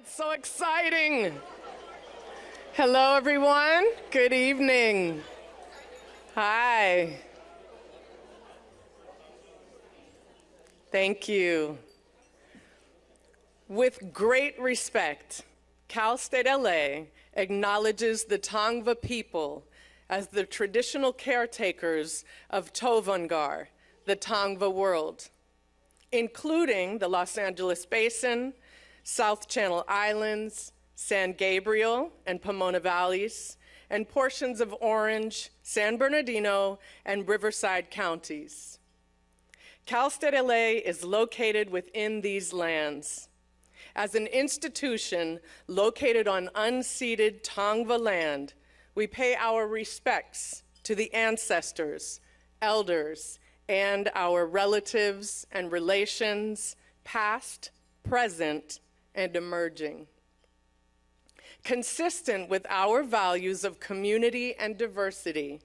It's so exciting. Hello, everyone. Good evening. Hi. Thank you. With great respect, Cal State LA acknowledges the Tongva people as the traditional caretakers of Tovangar, the Tongva world, including the Los Angeles Basin, South Channel Islands, San Gabriel and Pomona Valleys, and portions of Orange, San Bernardino, and Riverside counties. Cal State LA is located within these lands. As an institution located on unceded Tongva land, we pay our respects to the ancestors, elders, and our relatives and relations, past, present, and emerging. Consistent with our values of community and diversity,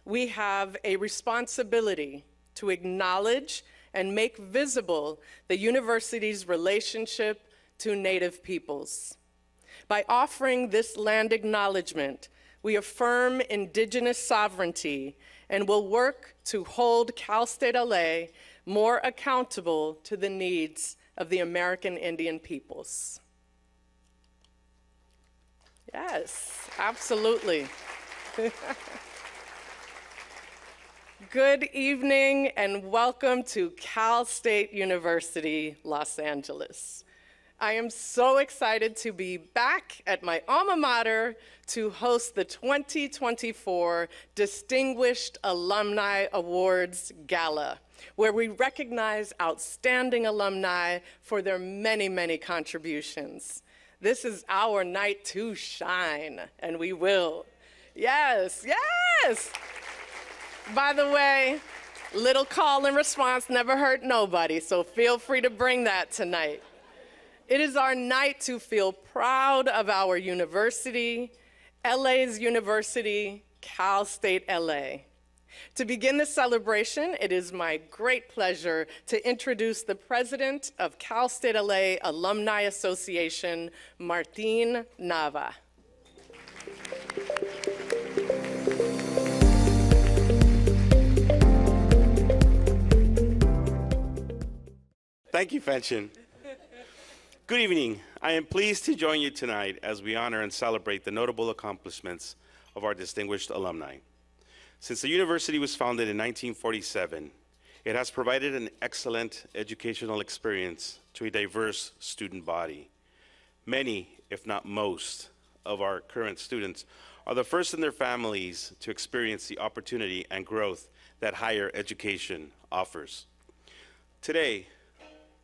we have a responsibility to acknowledge and make visible the university's relationship to Native peoples. By offering this land acknowledgement, we affirm Indigenous sovereignty and will work to hold Cal State LA more accountable to the needs of the American Indian peoples. Yes, absolutely. Good evening and welcome to Cal State University, Los Angeles. I am so excited to be back at my alma mater to host the 2024 Distinguished Alumni Awards Gala, where we recognize outstanding alumni for their many, many contributions. This is our night to shine, and we will. Yes, yes! By the way, little call and response never hurt nobody, so feel free to bring that tonight. It is our night to feel proud of our university, LA's university, Cal State LA. To begin the celebration, it is my great pleasure to introduce the president of Cal State LA Alumni Association, Martin Nava. Thank you, Fenton. Good evening. I am pleased to join you tonight as we honor and celebrate the notable accomplishments of our distinguished alumni. Since the university was founded in 1947, it has provided an excellent educational experience to a diverse student body. Many, if not most, of our current students are the first in their families to experience the opportunity and growth that higher education offers. Today,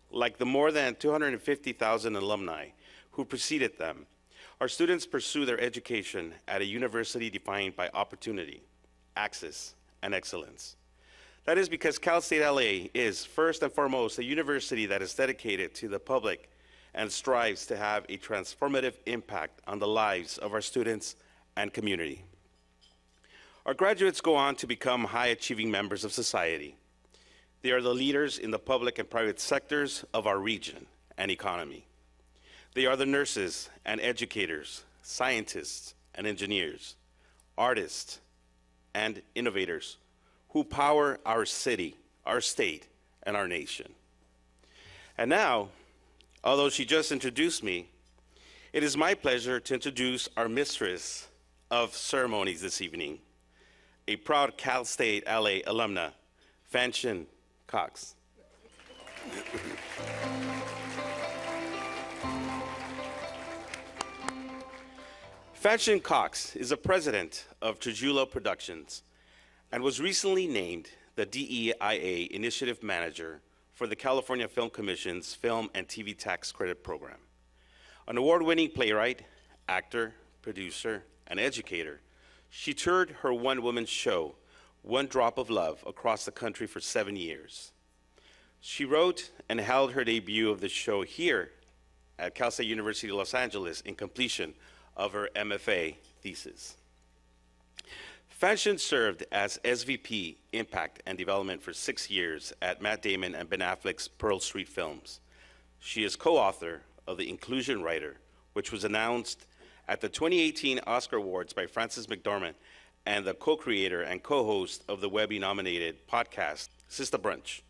like the more than 250,000 alumni who preceded them, our students pursue their education at a university defined by opportunity, access, and excellence. That is because Cal State LA is first and foremost a university that is dedicated to the public and strives to have a transformative impact on the lives of our students and community. Our graduates go on to become high-achieving members of society. They are the leaders in the public and private sectors of our region and economy. They are the nurses and educators, scientists and engineers, artists and innovators who power our city, our state, and our nation. And now, although she just introduced me, it is my pleasure to introduce our mistress of ceremonies this evening, a proud Cal State LA alumna, Shannon Cox. Shannon Cox is the president of Tetreault Productions and was recently named the DEIA Initiative Manager for the California Film Commission's Film and TV Tax Credit Program. An award-winning playwright, actor, producer, and educator, she toured her one-woman show, One Drop of Love, across the country for 7 years. She wrote and held her debut of the show here at Cal State University, Los Angeles in completion of her MFA thesis. Shannon served as SVP Impact and Development for 6 years at Matt Damon and Ben Affleck's Pearl Street Films. She is co-author of The Inclusion Writer, which was announced at the 2018 Oscar Awards by Frances McDormand and the co-creator and co-host of the Webby-nominated podcast, Sister Brunch,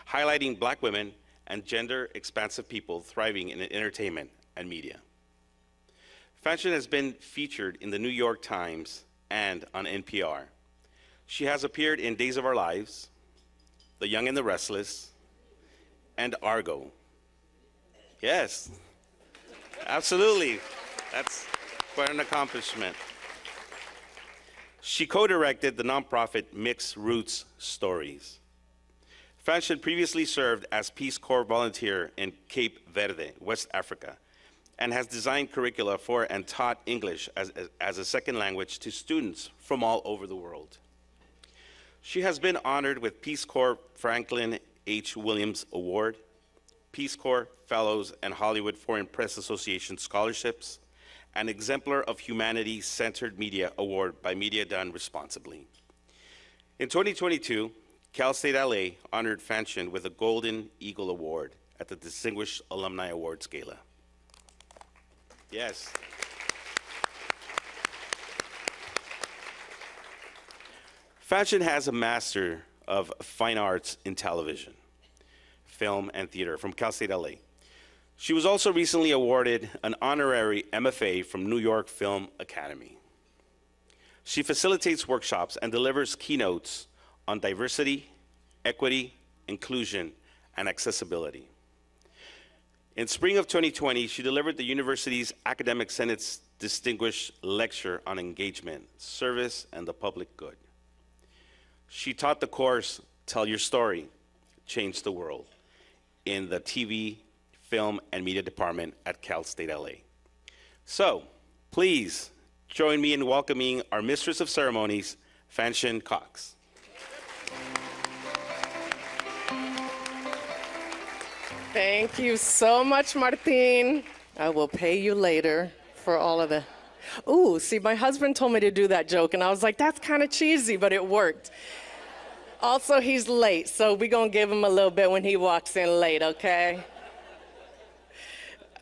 highlighting Black women and gender-expansive people thriving in entertainment and media. Fanchon has been featured in the New York Times and on NPR. She has appeared in Days of Our Lives, The Young and the Restless, and Argo. Yes, absolutely. That's quite an accomplishment. She co-directed the nonprofit Mixed Roots Stories. Fanchon previously served as Peace Corps volunteer in Cape Verde, West Africa, and has designed curricula for and taught English as a second language to students from all over the world. She has been honored with Peace Corps Franklin H. Williams Award, Peace Corps Fellows and Hollywood Foreign Press Association scholarships, and Exemplar of Humanity Centered Media Award by Media Done Responsibly. In 2022, Cal State LA honored Fanchon with a Golden Eagle Award at the Distinguished Alumni Awards Gala. Yes. Fanchon has a Master of Fine Arts in Television, Film, and Theater from Cal State LA. She was also recently awarded an honorary MFA from New York Film Academy. She facilitates workshops and delivers keynotes on diversity, equity, inclusion, and accessibility. In spring of 2020, she delivered the university's Academic Senate's Distinguished Lecture on Engagement, Service, and the Public Good. She taught the course, Tell Your Story, Change the World, in the TV, Film, and Media Department at Cal State LA. So, please join me in welcoming our Mistress of Ceremonies, Fanchon Cox. Thank you so much, Martin. I will pay you later for all of the... Ooh, see, my husband told me to do that joke, and I was like, that's kind of cheesy, but it worked. Also, he's late, so we're going to give him a little bit when he walks in late, okay?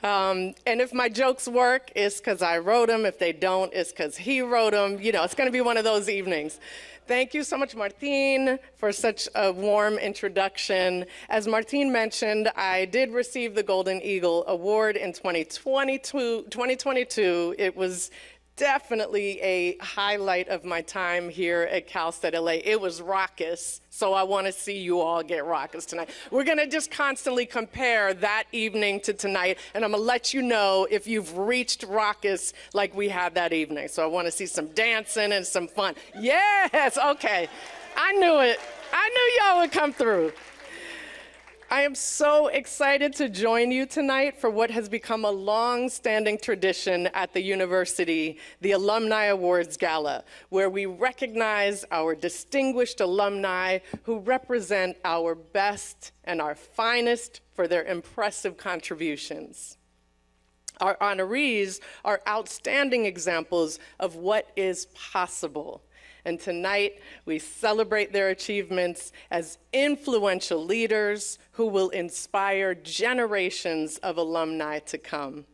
And if my jokes work, it's because I wrote them. If they don't, it's because he wrote them. You know, it's going to be one of those evenings. Thank you so much, Martin, for such a warm introduction. As Martin mentioned, I did receive the Golden Eagle Award in 2022. It was definitely a highlight of my time here at Cal State LA. It was raucous, so I want to see you all get raucous tonight. We're going to just constantly compare that evening to tonight, and I'm going to let you know if you've reached raucous like we had that evening. So I want to see some dancing and some fun. Yes, okay. I knew it. I knew y'all would come through. I am so excited to join you tonight for what has become a long-standing tradition at the university, the Alumni Awards Gala, where we recognize our distinguished alumni who represent our best and our finest for their impressive contributions. Our honorees are outstanding examples of what is possible. And tonight, we celebrate their achievements as influential leaders who will inspire generations of alumni to come.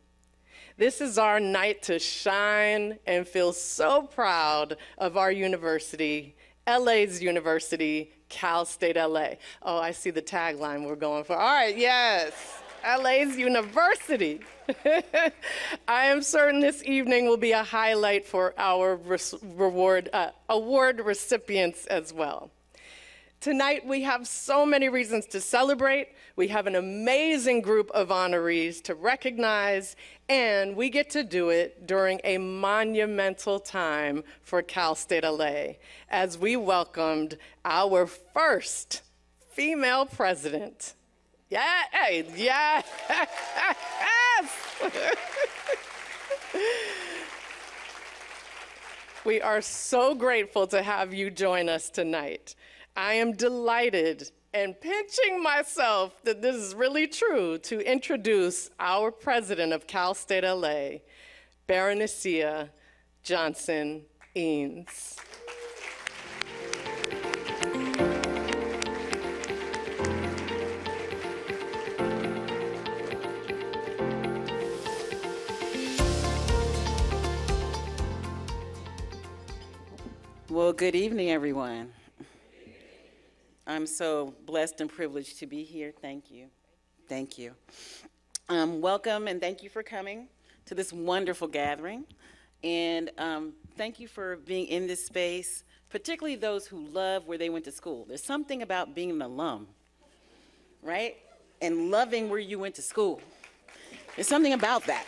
This is our night to shine and feel so proud of our university, LA's university, Cal State LA. Oh, I see the tagline we're going for. All right, yes, LA's university. I am certain this evening will be a highlight for our award recipients as well. Tonight, we have so many reasons to celebrate. We have an amazing group of honorees to recognize, and we get to do it during a monumental time for Cal State LA, as we welcomed our first female president. Yeah, hey, yeah. We are so grateful to have you join us tonight. I am delighted and pinching myself that this is really true to introduce our president of Cal State LA, Baronessia Johnson-Eanes. Well, good evening, everyone. I'm so blessed and privileged to be here. Thank you. Thank you. Welcome and thank you for coming to this wonderful gathering. And thank you for being in this space, particularly those who love where they went to school. There's something about being an alum, right? And loving where you went to school. There's something about that.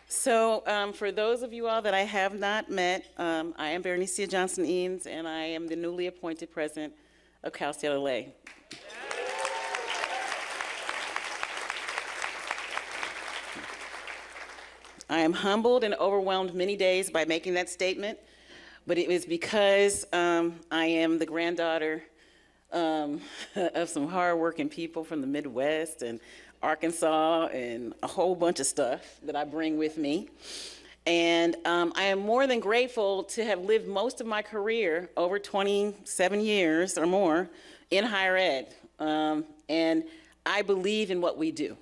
So for those of you all that I have not met, I am Bernicia Johnson-Eanes, and I am the newly appointed president of Cal State LA. I am humbled and overwhelmed many days by making that statement, but it was because I am the granddaughter of some hardworking people from the Midwest and Arkansas and a whole bunch of stuff that I bring with me. And I am more than grateful to have lived most of my career, over 27 years or more, in higher ed. And I believe in what we do.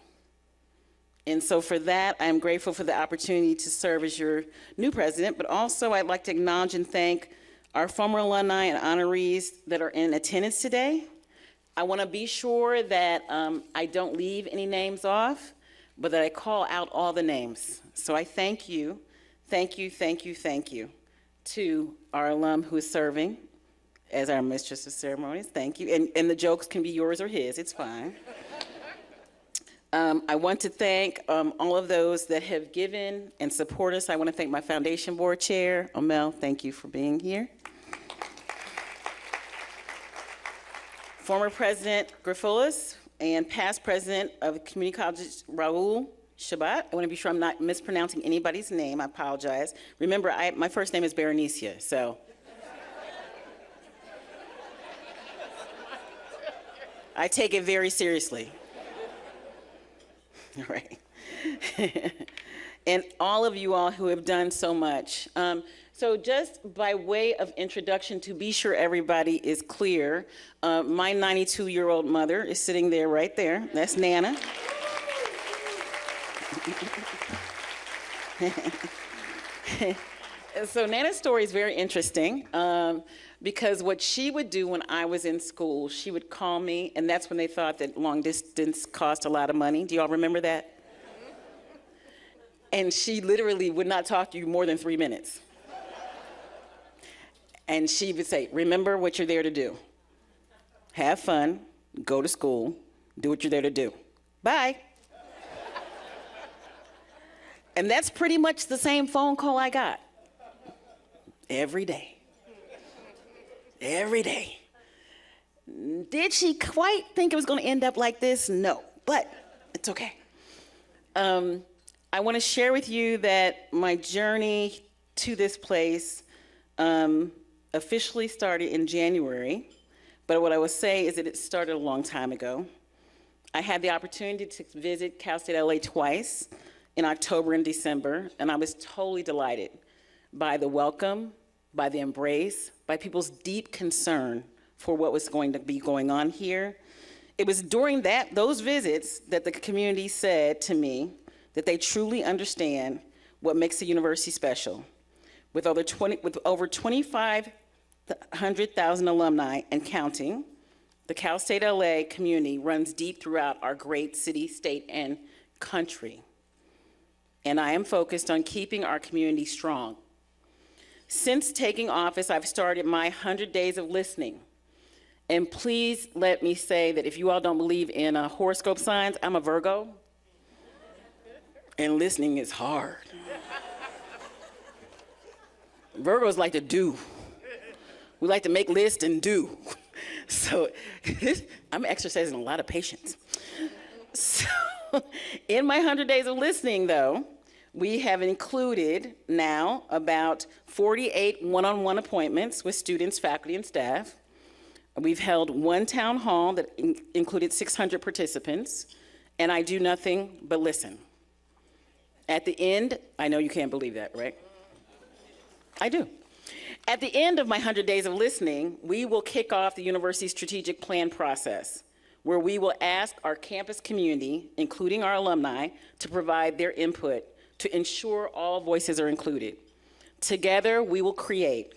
And so for that, I'm grateful for the opportunity to serve as your new president, but also I'd like to acknowledge and thank our former alumni and honorees that are in attendance today. I want to be sure that I don't leave any names off, but that I call out all the names. So I thank you, thank you, thank you, thank you to our alum who is serving as our mistress of ceremonies. Thank you. And the jokes can be yours or his, it's fine. I want to thank all of those that have given and support us. I want to thank my foundation board chair, Omel, thank you for being here. Former President Grifolis and past president of community colleges, Raul Shabat. I want to be sure I'm not mispronouncing anybody's name. I apologize. Remember, my first name is Berenicia, so. I take it very seriously. All right. And all of you all who have done so much. So just by way of introduction, to be sure everybody is clear, my 92-year-old mother is sitting there right there. That's Nana. So Nana's story is very interesting because what she would do when I was in school, she would call me, and that's when they thought that long distance cost a lot of money. Do y'all remember that? And she literally would not talk to you more than 3 minutes. And she would say, remember what you're there to do. Have fun, go to school, do what you're there to do. Bye. And that's pretty much the same phone call I got. Every day. Every day. Did she quite think it was going to end up like this? No, but it's okay. I want to share with you that my journey to this place officially started in January, but what I will say is that it started a long time ago. I had the opportunity to visit Cal State LA twice, in October and December, and I was totally delighted by the welcome, by the embrace, by people's deep concern for what was going to be going on here. It was during those visits that the community said to me that they truly understand what makes the university special. With over 2,500,000 alumni and counting, the Cal State LA community runs deep throughout our great city, state, and country. And I am focused on keeping our community strong. Since taking office, I've started my 100 days of listening. And please let me say that if you all don't believe in horoscope signs, I'm a Virgo. And listening is hard. Virgos like to do. We like to make lists and do. So I'm exercising a lot of patience. So in my 100 days of listening, though, we have included now about 48 one-on-one appointments with students, faculty, and staff. We've held one town hall that included 600 participants, and I do nothing but listen. At the end, I know you can't believe that, right? I do. At the end of my 100 days of listening, we will kick off the university's strategic plan process, where we will ask our campus community, including our alumni, to provide their input to ensure all voices are included. Together, we will create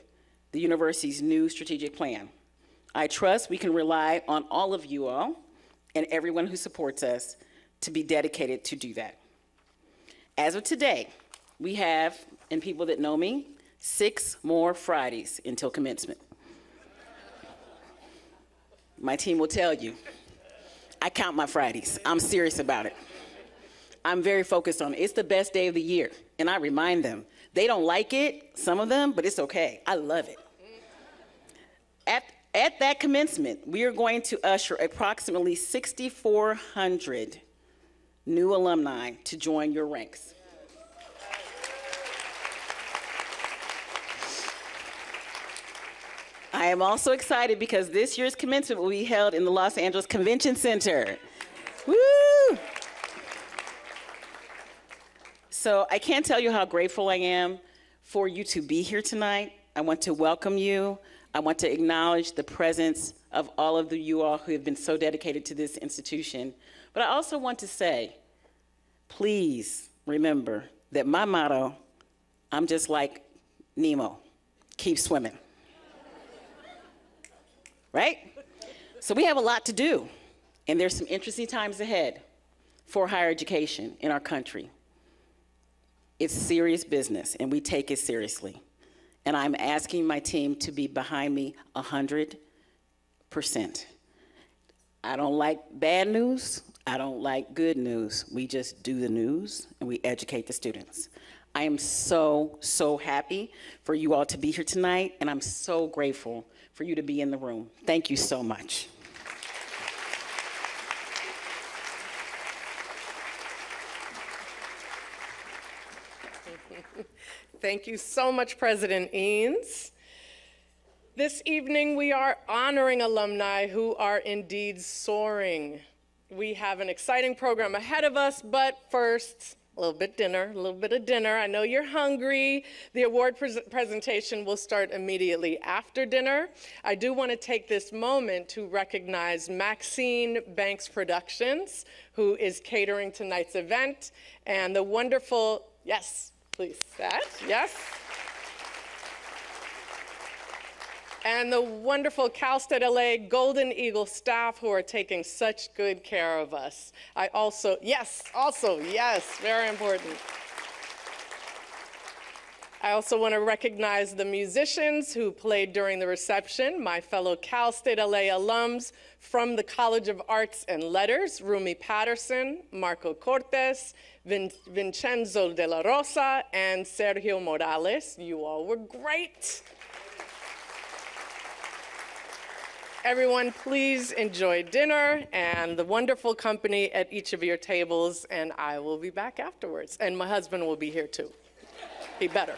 the university's new strategic plan. I trust we can rely on all of you all and everyone who supports us to be dedicated to do that. As of today, we have, and people that know me, 6 more Fridays until commencement. My team will tell you, I count my Fridays. I'm serious about it. I'm very focused on it. It's the best day of the year, and I remind them. They don't like it, some of them, but it's okay. I love it. At that commencement, we are going to usher approximately 6,400 new alumni to join your ranks. I am also excited because this year's commencement will be held in the Los Angeles Convention Center. Woo! So I can't tell you how grateful I am for you to be here tonight. I want to welcome you. I want to acknowledge the presence of all of you all who have been so dedicated to this institution. But I also want to say, please remember that my motto, I'm just like Nemo, keep swimming. Right? So we have a lot to do, and there's some interesting times ahead for higher education in our country. It's serious business, and we take it seriously. And I'm asking my team to be behind me 100%. I don't like bad news. I don't like good news. We just do the news, and we educate the students. I am so, so happy for you all to be here tonight, and I'm so grateful for you to be in the room. Thank you so much. Thank you so much, President Eanes. This evening, we are honoring alumni who are indeed soaring. We have an exciting program ahead of us, but first, a little bit of dinner. I know you're hungry. The award presentation will start immediately after dinner. I do want to take this moment to recognize Maxine Banks Productions, who is catering tonight's event, and the wonderful, yes, please, that, yes. And the wonderful Cal State LA Golden Eagle staff who are taking such good care of us. Yes, very important. I also want to recognize the musicians who played during the reception, my fellow Cal State LA alums from the College of Arts and Letters, Rumi Patterson, Marco Cortes, Vincenzo de la Rosa, and Sergio Morales. You all were great. Everyone, please enjoy dinner and the wonderful company at each of your tables, and I will be back afterwards. And my husband will be here too. He better.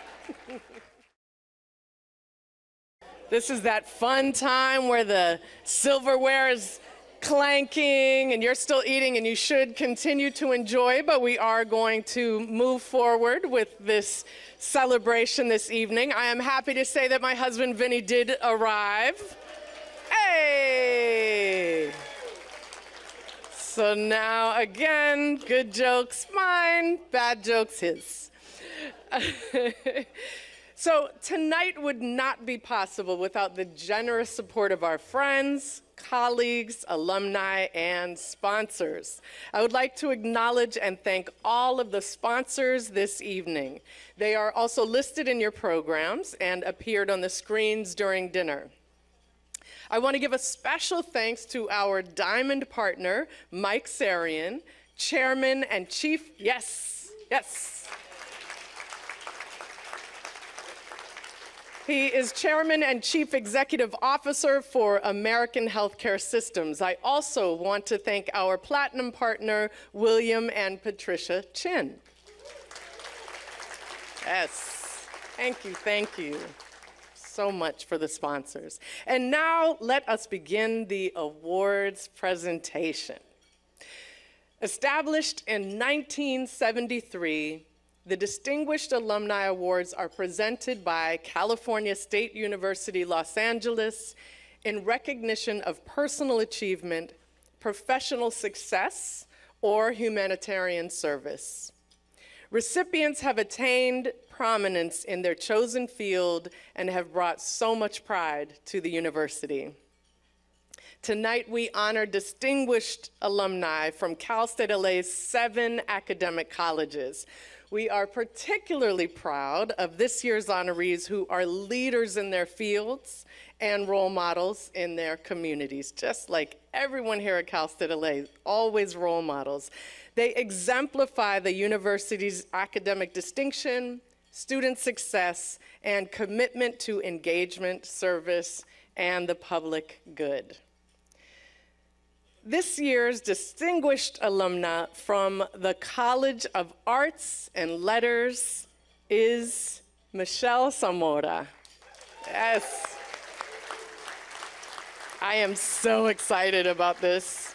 This is that fun time where the silverware is clanking and you're still eating, and you should continue to enjoy, but we are going to move forward with this celebration this evening. I am happy to say that my husband Vinny did arrive. Hey! So now, again, good jokes mine, bad jokes his. So tonight would not be possible without the generous support of our friends, colleagues, alumni, and sponsors. I would like to acknowledge and thank all of the sponsors this evening. They are also listed in your programs and appeared on the screens during dinner. I want to give a special thanks to our diamond partner, Mike Sarian, Chairman and Chief, yes. He is Chairman and Chief Executive Officer for American Healthcare Systems. I also want to thank our Platinum partner, William and Patricia Chin. Yes, thank you so much for the sponsors. And now let us begin the awards presentation. Established in 1973, the Distinguished Alumni Awards are presented by California State University, Los Angeles in recognition of personal achievement, professional success, or humanitarian service. Recipients have attained prominence in their chosen field and have brought so much pride to the university. Tonight, we honor distinguished alumni from Cal State LA's 7 academic colleges. We are particularly proud of this year's honorees who are leaders in their fields and role models in their communities, just like everyone here at Cal State LA, always role models. They exemplify the university's academic distinction, student success, and commitment to engagement, service, and the public good. This year's distinguished alumna from the College of Arts and Letters is Michelle Zamora. Yes. I am so excited about this.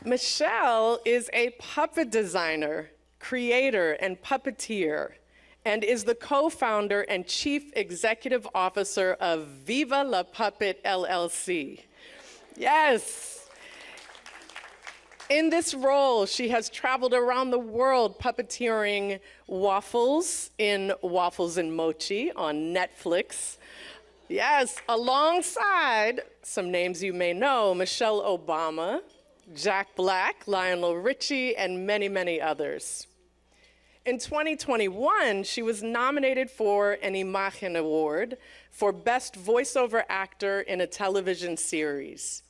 Michelle is a puppet designer, creator, and puppeteer, and is the co-founder and chief executive officer of Viva la Puppet LLC. Yes. In this role, she has traveled around the world puppeteering Waffles in Waffles and Mochi on Netflix. Yes, alongside some names you may know, Michelle Obama, Jack Black, Lionel Richie, and many, many others. In 2021, she was nominated for an Imagen Award for Best Voiceover Actor in a Television Series.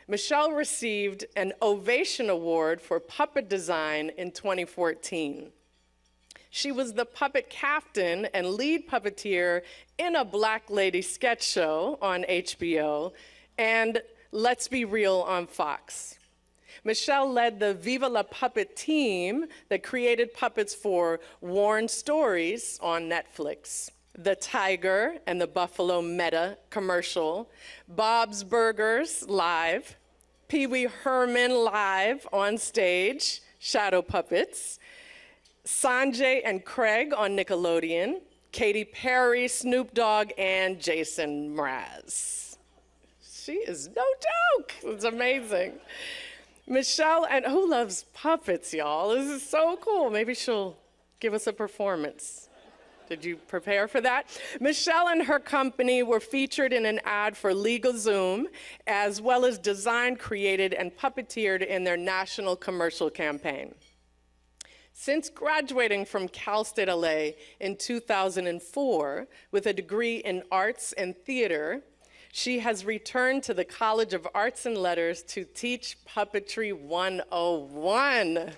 Michelle received an Ovation Award for puppet design in 2014. She was the puppet captain and lead puppeteer in a Black Lady sketch show on HBO and Let's Be Real on Fox. Michelle led the Viva la Puppet team that created puppets for Warren Stories on Netflix, The Tiger and the Buffalo Meta commercial, Bob's Burgers Live, Pee Wee Herman Live on Stage, Shadow Puppets, Sanjay and Craig on Nickelodeon, Katy Perry, Snoop Dogg, and Jason Mraz. She is no joke. It's amazing. Michelle, and who loves puppets, y'all? This is so cool. Maybe she'll give us a performance. Did you prepare for that? Michelle and her company were featured in an ad for LegalZoom, as well as designed, created, and puppeteered in their national commercial campaign. Since graduating from Cal State LA in 2004 with a degree in arts and theater, she has returned to the College of Arts and Letters to teach Puppetry 101.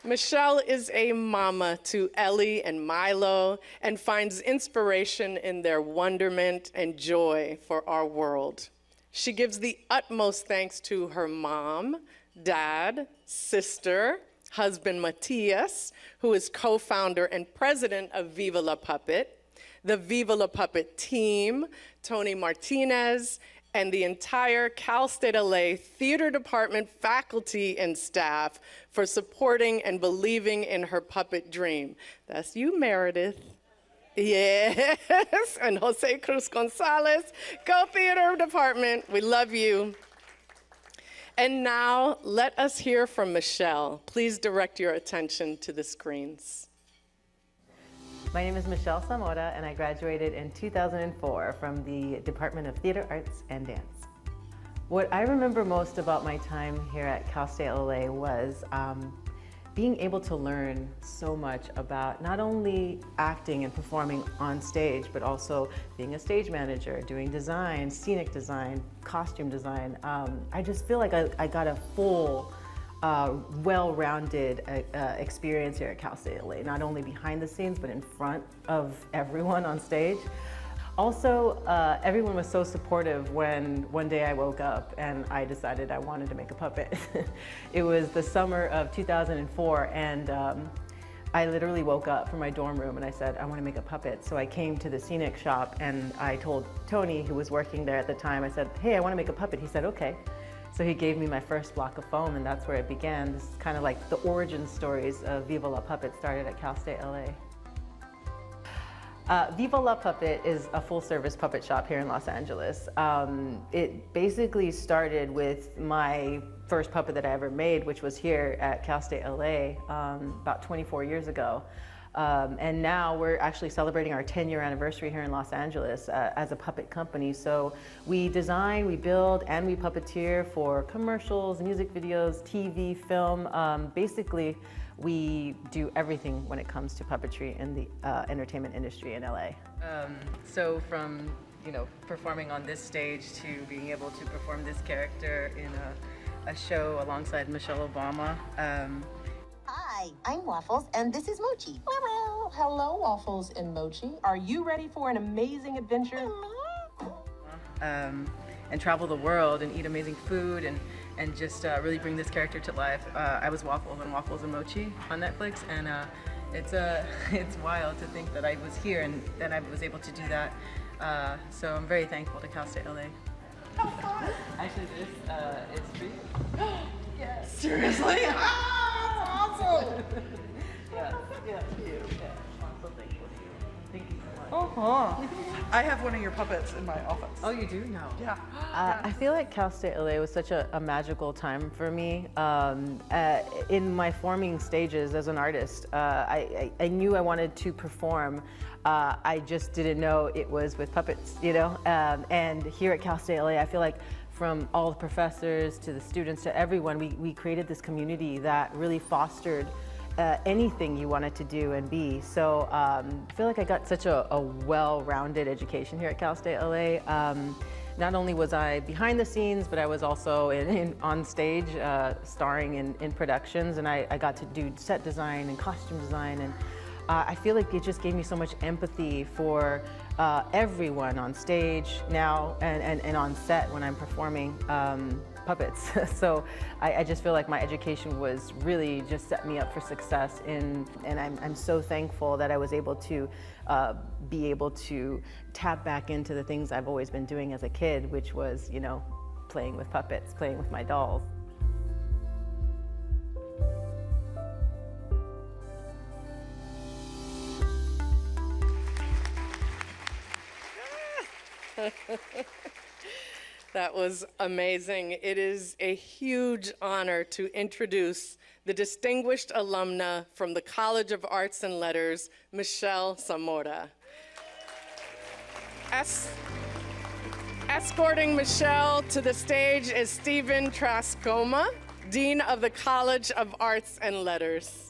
Michelle is a mama to Ellie and Milo and finds inspiration in their wonderment and joy for our world. She gives the utmost thanks to her mom, dad, sister, husband Matias, who is co-founder and president of Viva la Puppet, the Viva la Puppet team, Tony Martinez, and the entire Cal State LA Theater Department faculty and staff for supporting and believing in her puppet dream. That's you, Meredith. Yes, and Jose Cruz Gonzalez, co-theater department. We love you. And now, let us hear from Michelle. Please direct your attention to the screens. My name is Michelle Zamora, and I graduated in 2004 from the Department of Theater Arts and Dance. What I remember most about my time here at Cal State LA was being able to learn so much about not only acting and performing on stage, but also being a stage manager, doing design, scenic design, costume design. I just feel like I got a full, well-rounded experience here at Cal State LA, not only behind the scenes, but in front of everyone on stage. Also, everyone was so supportive when one day I woke up and I decided I wanted to make a puppet. It was the summer of 2004, and I literally woke up from my dorm room and I said, I want to make a puppet. So I came to the scenic shop and I told Tony, who was working there at the time, I said, hey, I want to make a puppet. He said, okay. So he gave me my first block of foam, and that's where it began. This is kind of like the origin stories of Viva la Puppet started at Cal State LA. Viva La Puppet is a full-service puppet shop here in Los Angeles. It basically started with my first puppet that I ever made, which was here at Cal State LA about 24 years ago. And now we're actually celebrating our 10-year anniversary here in Los Angeles as a puppet company. So we design, we build, and we puppeteer for commercials, music videos, TV, film. Basically, we do everything when it comes to puppetry in the entertainment industry in LA. So from performing on this stage to being able to perform this character in a show alongside Michelle Obama. Hi, I'm Waffles, and this is Mochi. Well, hello, Waffles and Mochi. Are you ready for an amazing adventure? And travel the world and eat amazing food and just really bring this character to life. I was Waffles and Waffles and Mochi on Netflix, and it's wild to think that I was here and that I was able to do that. So I'm very thankful to Cal State LA. Actually, this is for you. Yes. Seriously? Awesome! Yeah, you. Yeah. I'm so thankful to you. Thank you so much. I have one of your puppets in my office. Oh, you do? No. Yeah. I feel like Cal State LA was such a magical time for me. In my forming stages as an artist, I knew I wanted to perform. I just didn't know it was with puppets, and here at Cal State LA, I feel like from all the professors to the students to everyone, we created this community that really fostered anything you wanted to do and be. So I feel like I got such a well-rounded education here at Cal State LA. Not only was I behind the scenes, but I was also on stage starring in productions, and I got to do set design and costume design, and I feel like it just gave me so much empathy for everyone on stage now and on set when I'm performing puppets. So I just feel like my education was really just set me up for success and I'm so thankful that I was able to be able to tap back into the things I've always been doing as a kid, which was, playing with puppets, playing with my dolls. That was amazing. It is a huge honor to introduce the distinguished alumna from the College of Arts and Letters, Michelle Zamora. Escorting Michelle to the stage is Stephen Trascoma, Dean of the College of Arts and Letters.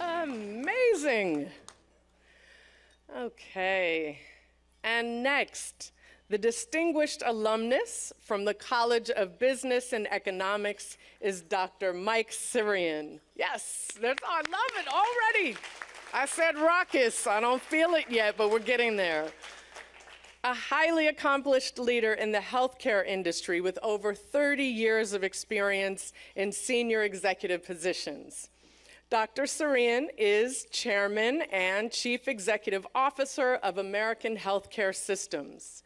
Amazing. Okay. And next, the distinguished alumnus from the College of Business and Economics is Dr. Mike Sarian. Yes, I love it already. I said raucous. I don't feel it yet, but we're getting there. A highly accomplished leader in the healthcare industry with over 30 years of experience in senior executive positions. Dr. Sarian is Chairman and Chief Executive Officer of American Healthcare Systems.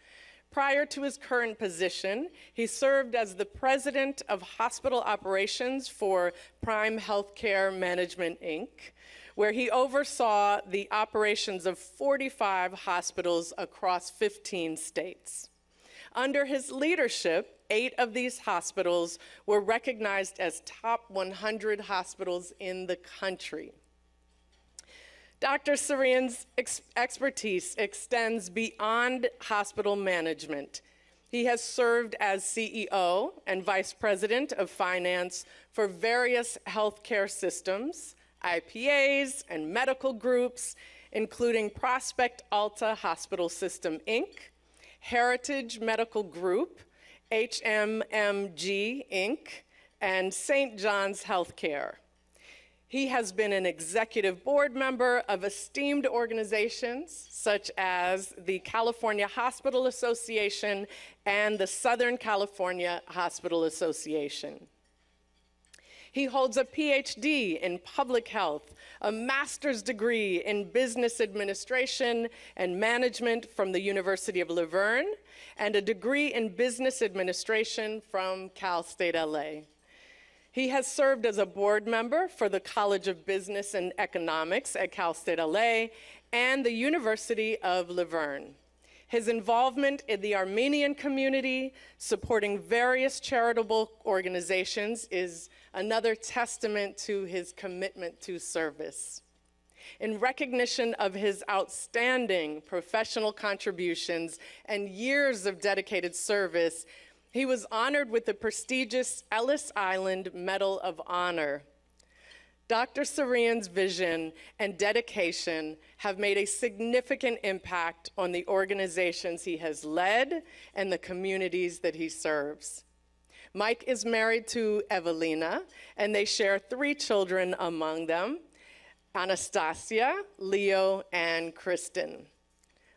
Prior to his current position, he served as the President of Hospital Operations for Prime Healthcare Management, Inc., where he oversaw the operations of 45 hospitals across 15 states. Under his leadership, 8 of these hospitals were recognized as top 100 hospitals in the country. Dr. Sarian's expertise extends beyond hospital management. He has served as CEO and Vice President of Finance for various healthcare systems, IPAs, and medical groups, including Prospect Alta Hospital System, Inc., Heritage Medical Group, HMMG, Inc., and St. John's Healthcare. He has been an executive board member of esteemed organizations such as the California Hospital Association and the Southern California Hospital Association. He holds a Ph.D. in public health, a master's degree in business administration and management from the University of Laverne, and a degree in business administration from Cal State LA. He has served as a board member for the College of Business and Economics at Cal State LA and the University of Laverne. His involvement in the Armenian community, supporting various charitable organizations, is another testament to his commitment to service. In recognition of his outstanding professional contributions and years of dedicated service, he was honored with the prestigious Ellis Island Medal of Honor. Dr. Sarian's vision and dedication have made a significant impact on the organizations he has led and the communities that he serves. Mike is married to Evelina, and they share 3 children among them, Anastasia, Leo, and Kristen.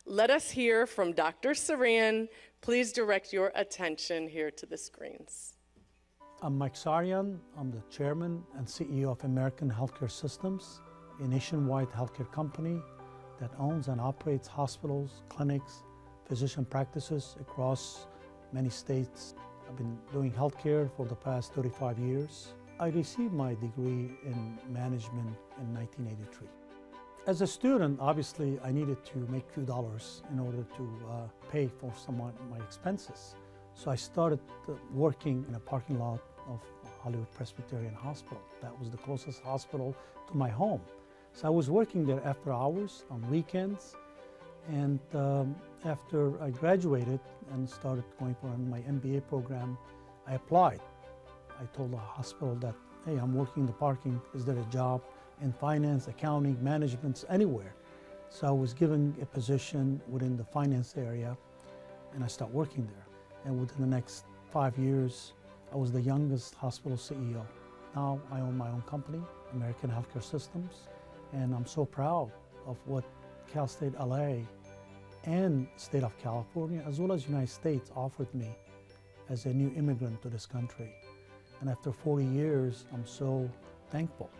Let us hear from Dr. Sarian. Please direct your attention here to the screens. I'm Mike Sarian. I'm the chairman and CEO of American Healthcare Systems, a nationwide healthcare company that owns and operates hospitals, clinics, physician practices across many states. I've been doing healthcare for the past 35 years. I received my degree in management in 1983. As a student, obviously, I needed to make a few dollars in order to pay for some of my expenses. So I started working in a parking lot of Hollywood Presbyterian Hospital. That was the closest hospital to my home. So I was working there after hours, on weekends, and after I graduated and started going for my MBA program, I applied. I told the hospital that, hey, I'm working in the parking, is there a job in finance, accounting, management, anywhere? So I was given a position within the finance area, and I started working there. And within the next 5 years, I was the youngest hospital CEO. Now I own my own company, American Healthcare Systems, and I'm so proud of what Cal State LA and state of California, as well as United States, offered me as a new immigrant to this country. And after 40 years, I'm so thankful.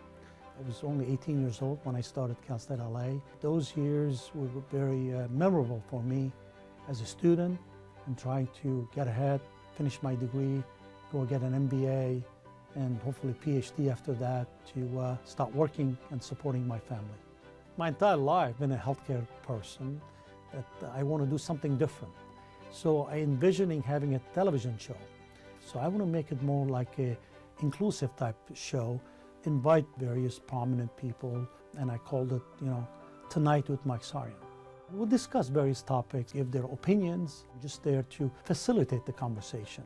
I was only 18 years old when I started Cal State LA. Those years were very memorable for me as a student and trying to get ahead, finish my degree, go get an MBA, and hopefully Ph.D. after that to start working and supporting my family. My entire life, I've been a healthcare person, that I want to do something different. So I envisioning having a television show. So I want to make it more like a inclusive type show, invite various prominent people, and I called it, Tonight with Mike Sarian. We'll discuss various topics, give their opinions, just there to facilitate the conversation.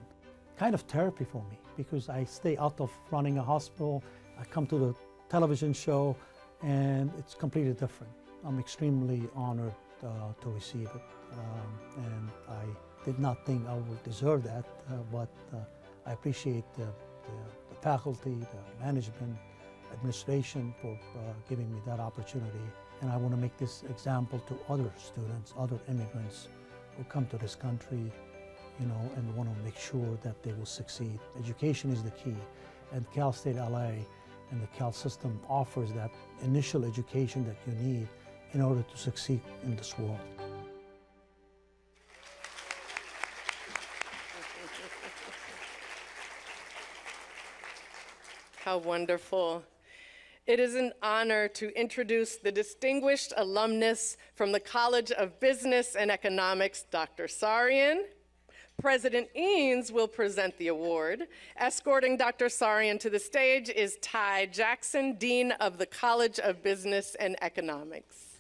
Kind of therapy for me, because I stay out of running a hospital, I come to the television show, and it's completely different. I'm extremely honored to receive it, and I did not think I would deserve that, but I appreciate the faculty, the management, administration for giving me that opportunity. And I want to make this example to other students, other immigrants who come to this country, and want to make sure that they will succeed. Education is the key, and Cal State LA and the Cal system offers that initial education that you need in order to succeed in this world. How wonderful. It is an honor to introduce the distinguished alumnus from the College of Business and Economics, Dr. Sarian. President Eanes will present the award. Escorting Dr. Sarian to the stage is Ty Jackson, Dean of the College of Business and Economics.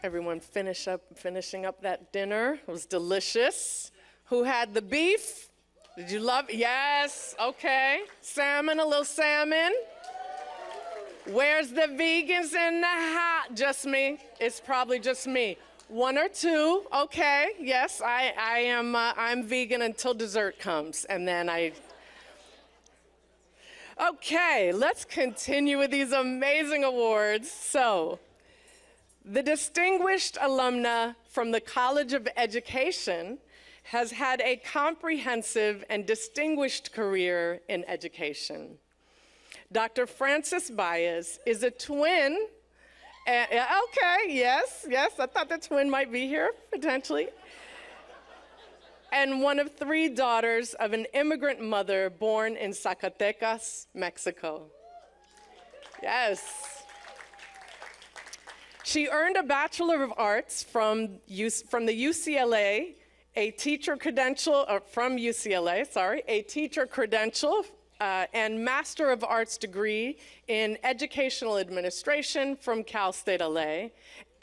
Everyone finishing up that dinner. It was delicious. Who had the beef? Did you love it? Yes, okay. Salmon, a little salmon. Where's the vegans in the house? Just me. It's probably just me. One or two, okay. Yes, I'm vegan until dessert comes, and then Okay, let's continue with these amazing awards. So, the distinguished alumna from the College of Education has had a comprehensive and distinguished career in education. Dr. Frances Baez is a twin. Okay, yes, I thought the twin might be here, potentially. And one of 3 daughters of an immigrant mother born in Zacatecas, Mexico. Yes. She earned a Bachelor of Arts from the UCLA, a teacher credential, from UCLA, sorry, a teacher credential and Master of Arts degree in Educational Administration from Cal State LA,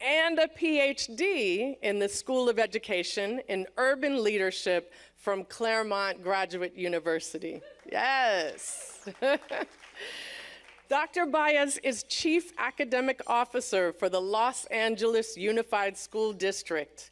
and a Ph.D. in the School of Education in Urban Leadership from Claremont Graduate University. Yes. Dr. Baez is Chief Academic Officer for the Los Angeles Unified School District.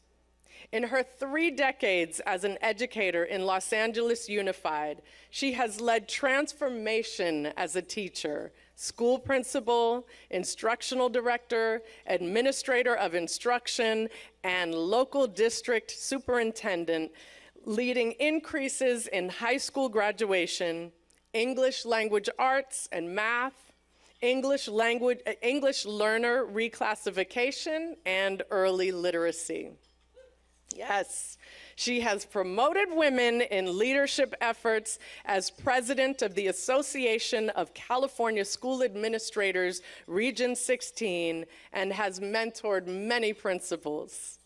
In her 3 decades as an educator in Los Angeles Unified, she has led transformation as a teacher, school principal, instructional director, administrator of instruction, and local district superintendent, leading increases in high school graduation, English language arts and math, English learner reclassification, and early literacy. Yes, she has promoted women in leadership efforts as president of the Association of California School Administrators, Region 16, and has mentored many principals.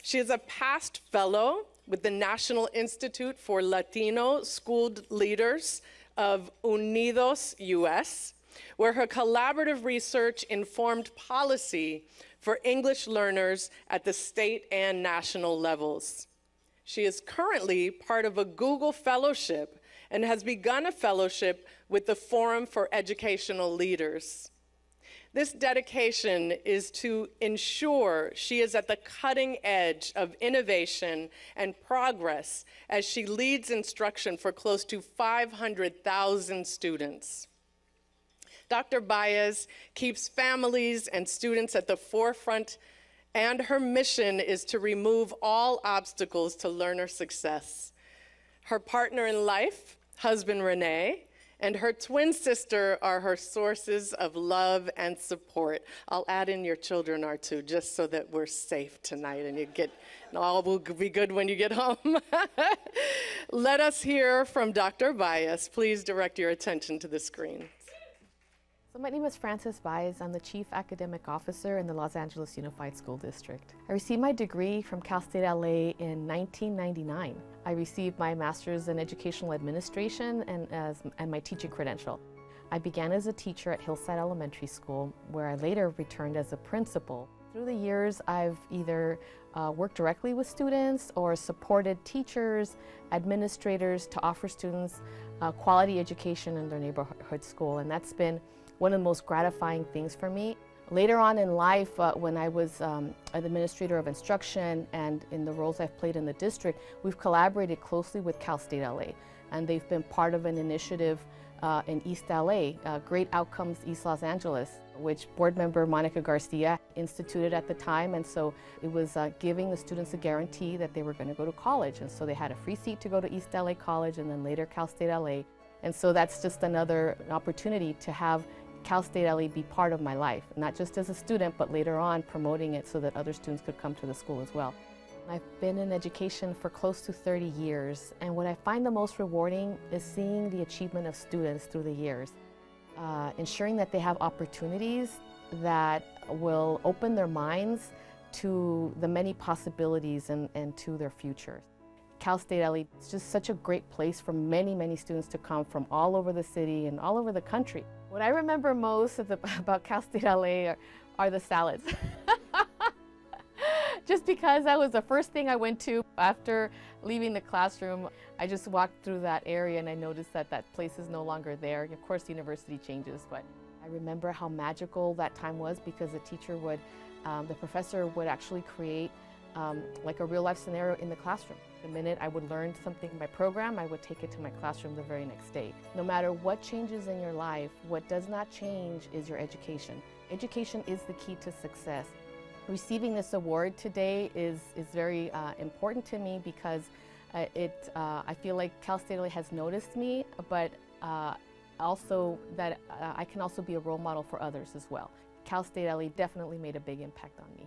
She is a past fellow with the National Institute for Latino School Leaders of Unidos, US, where her collaborative research informed policy for English learners at the state and national levels. She is currently part of a Google Fellowship and has begun a fellowship with the Forum for Educational Leaders. This dedication is to ensure she is at the cutting edge of innovation and progress as she leads instruction for close to 500,000 students. Dr. Baez keeps families and students at the forefront, and her mission is to remove all obstacles to learner success. Her partner in life, husband Renee, and her twin sister are her sources of love and support. I'll add in your children are too, just so that we're safe tonight and all will be good when you get home. Let us hear from Dr. Baez. Please direct your attention to the screen. So my name is Frances Baez. I'm the Chief Academic Officer in the Los Angeles Unified School District. I received my degree from Cal State LA in 1999. I received my Master's in Educational Administration and my teaching credential. I began as a teacher at Hillside Elementary School, where I later returned as a principal. Through the years, I've either worked directly with students or supported teachers, administrators to offer students quality education in their neighborhood school, and that's been one of the most gratifying things for me. Later on in life, when I was an administrator of instruction and in the roles I've played in the district, we've collaborated closely with Cal State LA, and they've been part of an initiative in East LA, Great Outcomes East Los Angeles, which board member Monica Garcia instituted at the time, and so it was giving the students a guarantee that they were going to go to college, and so they had a free seat to go to East LA College and then later Cal State LA, and so that's just another opportunity to have Cal State LA be part of my life, not just as a student, but later on promoting it so that other students could come to the school as well. I've been in education for close to 30 years, and what I find the most rewarding is seeing the achievement of students through the years, ensuring that they have opportunities that will open their minds to the many possibilities and to their futures. Cal State LA is just such a great place for many, many students to come from all over the city and all over the country. What I remember most about Cal State LA are the salads. just because that was the first thing I went to after leaving the classroom. I just walked through that area and I noticed that that place is no longer there. Of course, the university changes, but I remember how magical that time was because the teacher would, the professor would actually create like a real life scenario in the classroom. The minute I would learn something in my program, I would take it to my classroom the very next day. No matter what changes in your life, what does not change is your education. Education is the key to success. Receiving this award today is very important to me because I feel like Cal State LA has noticed me, but also that I can also be a role model for others as well. Cal State LA definitely made a big impact on me.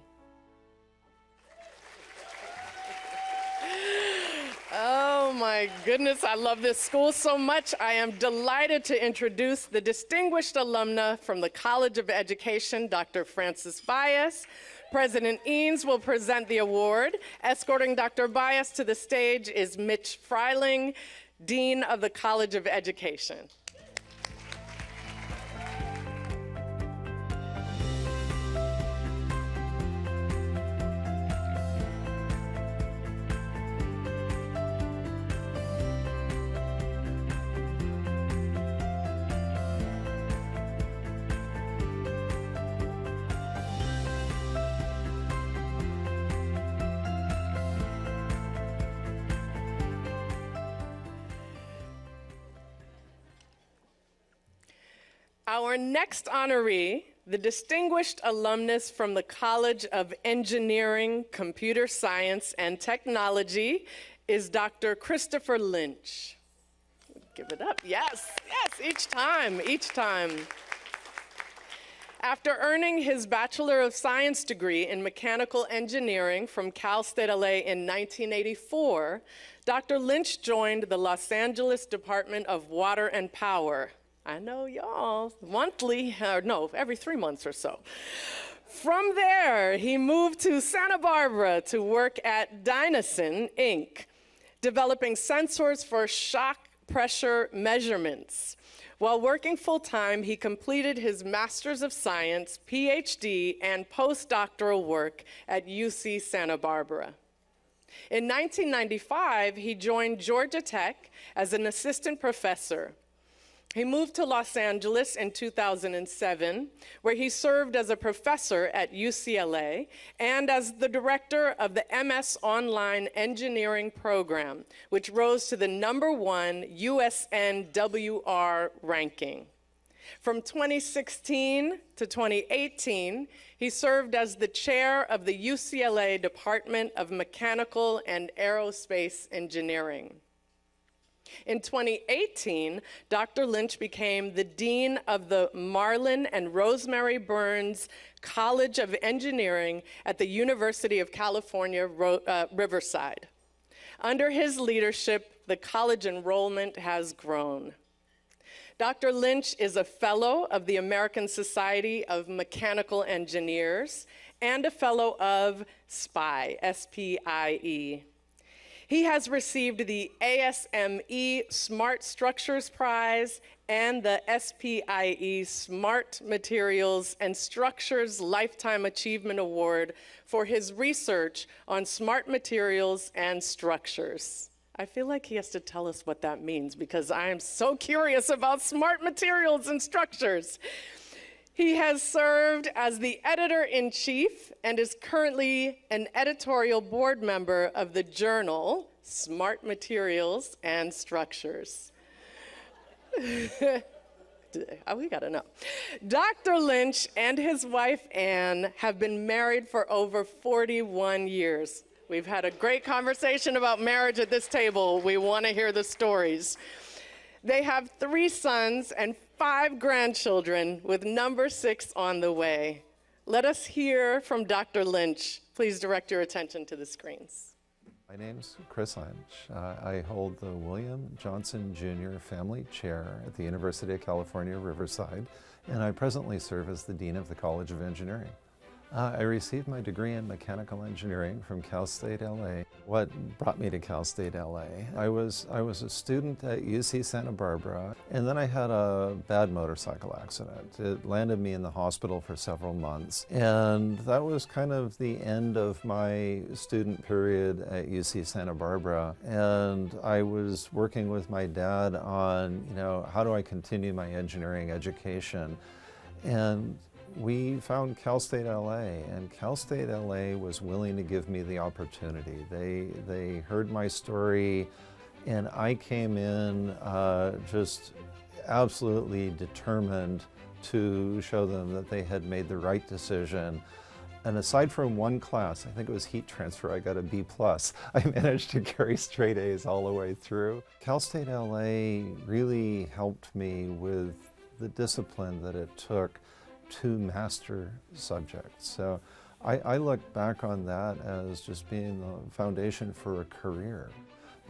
Oh my goodness, I love this school so much. I am delighted to introduce the distinguished alumna from the College of Education, Dr. Frances Baez. President Eanes will present the award. Escorting Dr. Baez to the stage is Mitch Freiling, Dean of the College of Education. Our next honoree, the distinguished alumnus from the College of Engineering, Computer Science, and Technology, is Dr. Christopher Lynch. Give it up. Yes, each time. After earning his Bachelor of Science degree in Mechanical Engineering from Cal State LA in 1984, Dr. Lynch joined the Los Angeles Department of Water and Power. I know y'all, every 3 months or so. From there, he moved to Santa Barbara to work at Dynason, Inc., developing sensors for shock pressure measurements. While working full-time, he completed his Master's of Science, Ph.D., and postdoctoral work at UC Santa Barbara. In 1995, he joined Georgia Tech as an assistant professor. He moved to Los Angeles in 2007, where he served as a professor at UCLA and as the director of the MS Online Engineering program, which rose to the #1 USNWR ranking. From 2016 to 2018, he served as the chair of the UCLA Department of Mechanical and Aerospace Engineering. In 2018, Dr. Lynch became the dean of the Marlin and Rosemary Burns College of Engineering at the University of California, Riverside. Under his leadership, the college enrollment has grown. Dr. Lynch is a fellow of the American Society of Mechanical Engineers and a fellow of SPIE, S-P-I-E. He has received the ASME Smart Structures Prize and the SPIE Smart Materials and Structures Lifetime Achievement Award for his research on smart materials and structures. I feel like he has to tell us what that means because I am so curious about smart materials and structures. He has served as the editor-in-chief and is currently an editorial board member of the journal Smart Materials and Structures. We gotta know. Dr. Lynch and his wife Ann have been married for over 41 years. We've had a great conversation about marriage at this table. We want to hear the stories. They have 3 sons and 5 grandchildren, with number 6 on the way. Let us hear from Dr. Lynch. Please direct your attention to the screens. My name's Chris Lynch. I hold the William Johnson Jr. Family Chair at the University of California, Riverside, and I presently serve as the Dean of the College of Engineering. I received my degree in mechanical engineering from Cal State LA. What brought me to Cal State LA? I was a student at UC Santa Barbara, and then I had a bad motorcycle accident. It landed me in the hospital for several months, and that was kind of the end of my student period at UC Santa Barbara. And I was working with my dad on, how do I continue my engineering education? And we found Cal State LA, and Cal State LA was willing to give me the opportunity. They heard my story, and I came in just absolutely determined to show them that they had made the right decision. And aside from one class, I think it was heat transfer, I got a B+. I managed to carry straight A's all the way through. Cal State LA really helped me with the discipline that it took to master subjects. So I look back on that as just being the foundation for a career.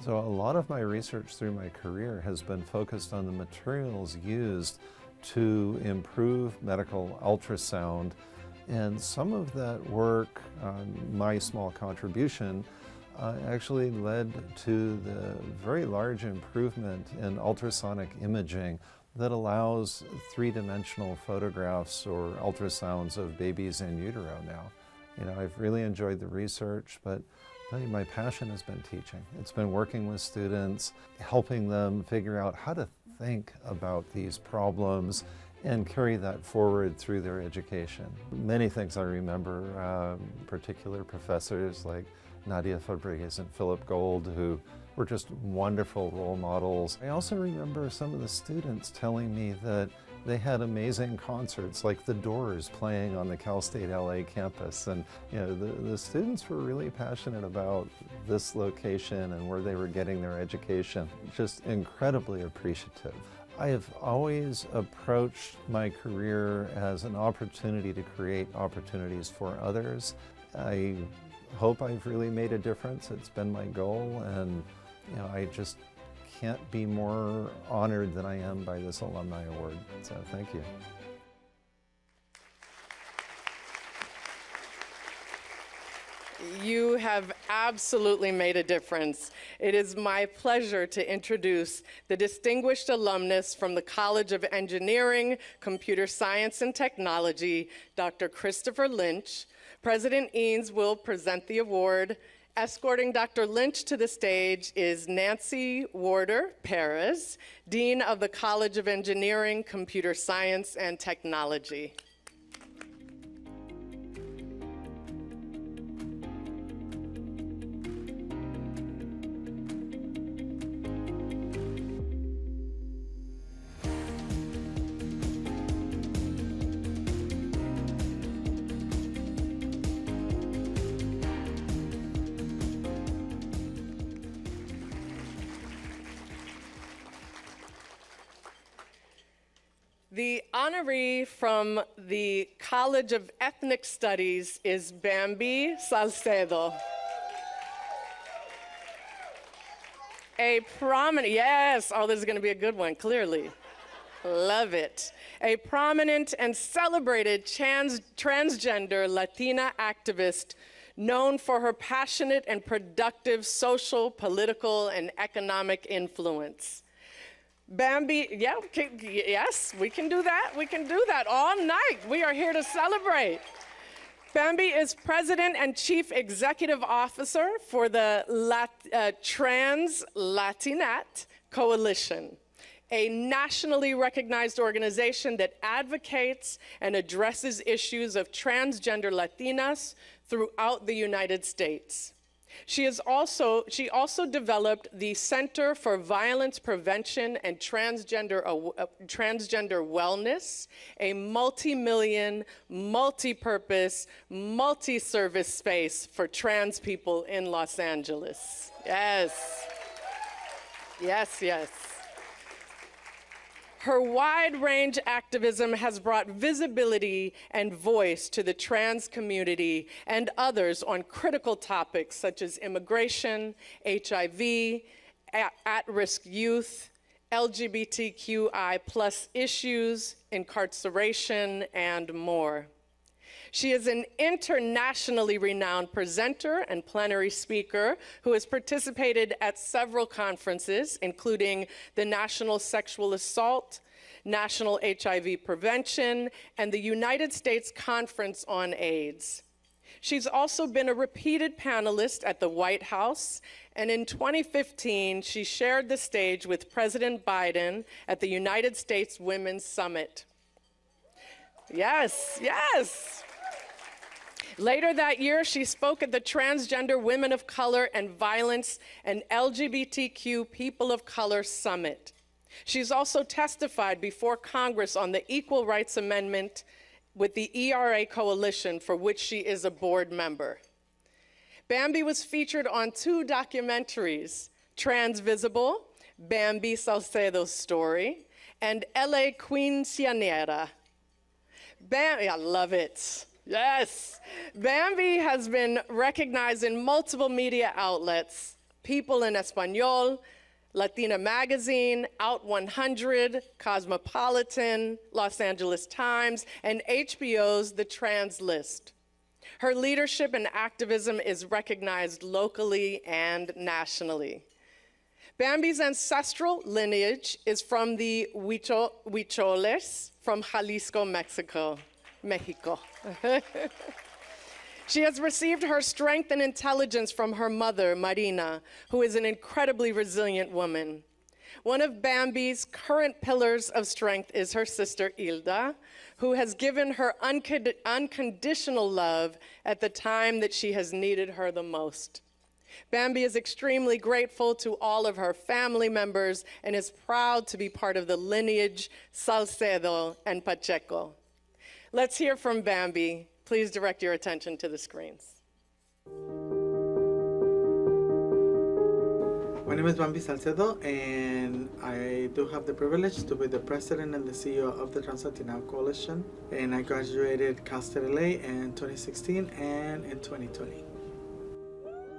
So a lot of my research through my career has been focused on the materials used to improve medical ultrasound, and some of that work, my small contribution, actually led to the very large improvement in ultrasonic imaging that allows three-dimensional photographs or ultrasounds of babies in utero now. I've really enjoyed the research, but my passion has been teaching. It's been working with students, helping them figure out how to think about these problems and carry that forward through their education. Many things I remember, particular professors like Nadia Fabregas and Philip Gold, who were just wonderful role models. I also remember some of the students telling me that they had amazing concerts like The Doors playing on the Cal State LA campus. And the students were really passionate about this location and where they were getting their education. Just incredibly appreciative. I have always approached my career as an opportunity to create opportunities for others. I hope I've really made a difference. It's been my goal, and I just can't be more honored than I am by this Alumni Award. So thank you. You have absolutely made a difference. It is my pleasure to introduce the distinguished alumnus from the College of Engineering, Computer Science and Technology, Dr. Christopher Lynch. President Eanes will present the award. Escorting Dr. Lynch to the stage is Nancy Warder Perez, Dean of the College of Engineering, Computer Science and Technology. The honoree from the College of Ethnic Studies is Bamby Salcedo. A prominent, yes, oh, this is gonna be a good one, clearly. Love it. A prominent and celebrated transgender Latina activist known for her passionate and productive social, political, and economic influence. Bamby, yeah, yes, we can do that. We can do that all night. We are here to celebrate. Bamby is President and Chief Executive Officer for the Trans Latinat Coalition, a nationally recognized organization that advocates and addresses issues of transgender Latinas throughout the United States. She also developed the Center for Violence Prevention and Transgender Wellness, a multi-million, multi-purpose, multi-service space for trans people in Los Angeles. Yes. Yes, yes. Her wide-range activism has brought visibility and voice to the trans community and others on critical topics such as immigration, HIV, at-risk youth, LGBTQI+ issues, incarceration, and more. She is an internationally renowned presenter and plenary speaker who has participated at several conferences, including the National Sexual Assault, National HIV Prevention, and the United States Conference on AIDS. She's also been a repeated panelist at the White House, and in 2015, she shared the stage with President Biden at the United States Women's Summit. Yes, yes. Later that year, she spoke at the Transgender Women of Color and Violence and LGBTQ People of Color Summit. She's also testified before Congress on the Equal Rights Amendment with the ERA Coalition, for which she is a board member. Bamby was featured on 2 documentaries, Transvisible, Bamby Salcedo's Story, and LA Quinceañera. Bamby, I love it. Yes. Bamby has been recognized in multiple media outlets, People in Español, Latina Magazine, Out 100, Cosmopolitan, Los Angeles Times, and HBO's The Trans List. Her leadership and activism is recognized locally and nationally. Bamby's ancestral lineage is from the Huicholes from Jalisco, Mexico. She has received her strength and intelligence from her mother, Marina, who is an incredibly resilient woman. One of Bamby's current pillars of strength is her sister, Hilda, who has given her unconditional love at the time that she has needed her the most. Bamby is extremely grateful to all of her family members and is proud to be part of the lineage Salcedo and Pacheco. Let's hear from Bamby. Please direct your attention to the screens. My name is Bamby Salcedo, and I do have the privilege to be the president and the CEO of the Trans-Latina Coalition. And I graduated Cal State LA in 2016 and in 2020.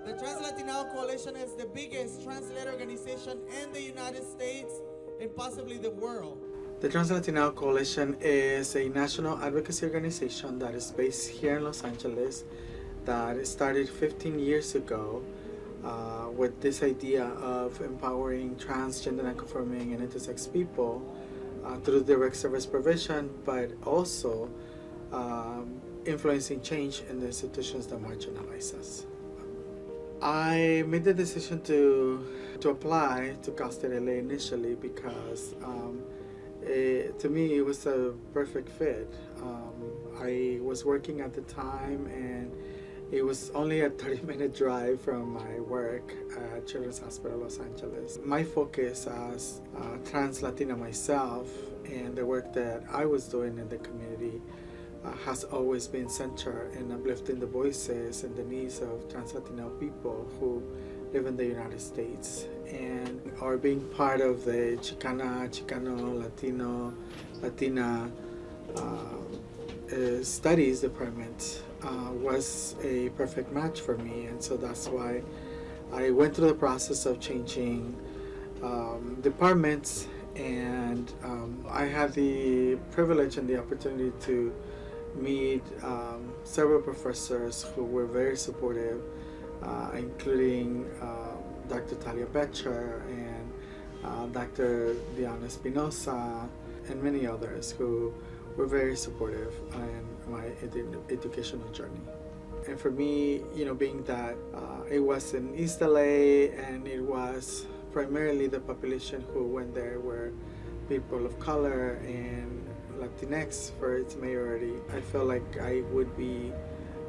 The Trans-Latina Coalition is the biggest trans-led organization in the United States and possibly the world. The Trans-Latina Coalition is a national advocacy organization that is based here in Los Angeles that started 15 years ago with this idea of empowering transgender, non-conforming, and intersex people through direct service provision, but also influencing change in the institutions that marginalize us. I made the decision to apply to Cal State LA initially because to me, it was a perfect fit. I was working at the time, and it was only a 30-minute drive from my work at Children's Hospital Los Angeles. My focus as trans Latina myself and the work that I was doing in the community has always been centered in uplifting the voices and the needs of trans Latino people who live in the United States and are being part of the Chicana, Chicano, Latino, Latina studies department was a perfect match for me, and so that's why I went through the process of changing departments, and I had the privilege and the opportunity to meet several professors who were very supportive, including Dr. Talia Becher and Dr. D.N.S. and many others who were very supportive in my educational journey. And for me, being that it was in East LA and it was primarily the population who went there were people of color and Latinx for its majority, I felt like I would be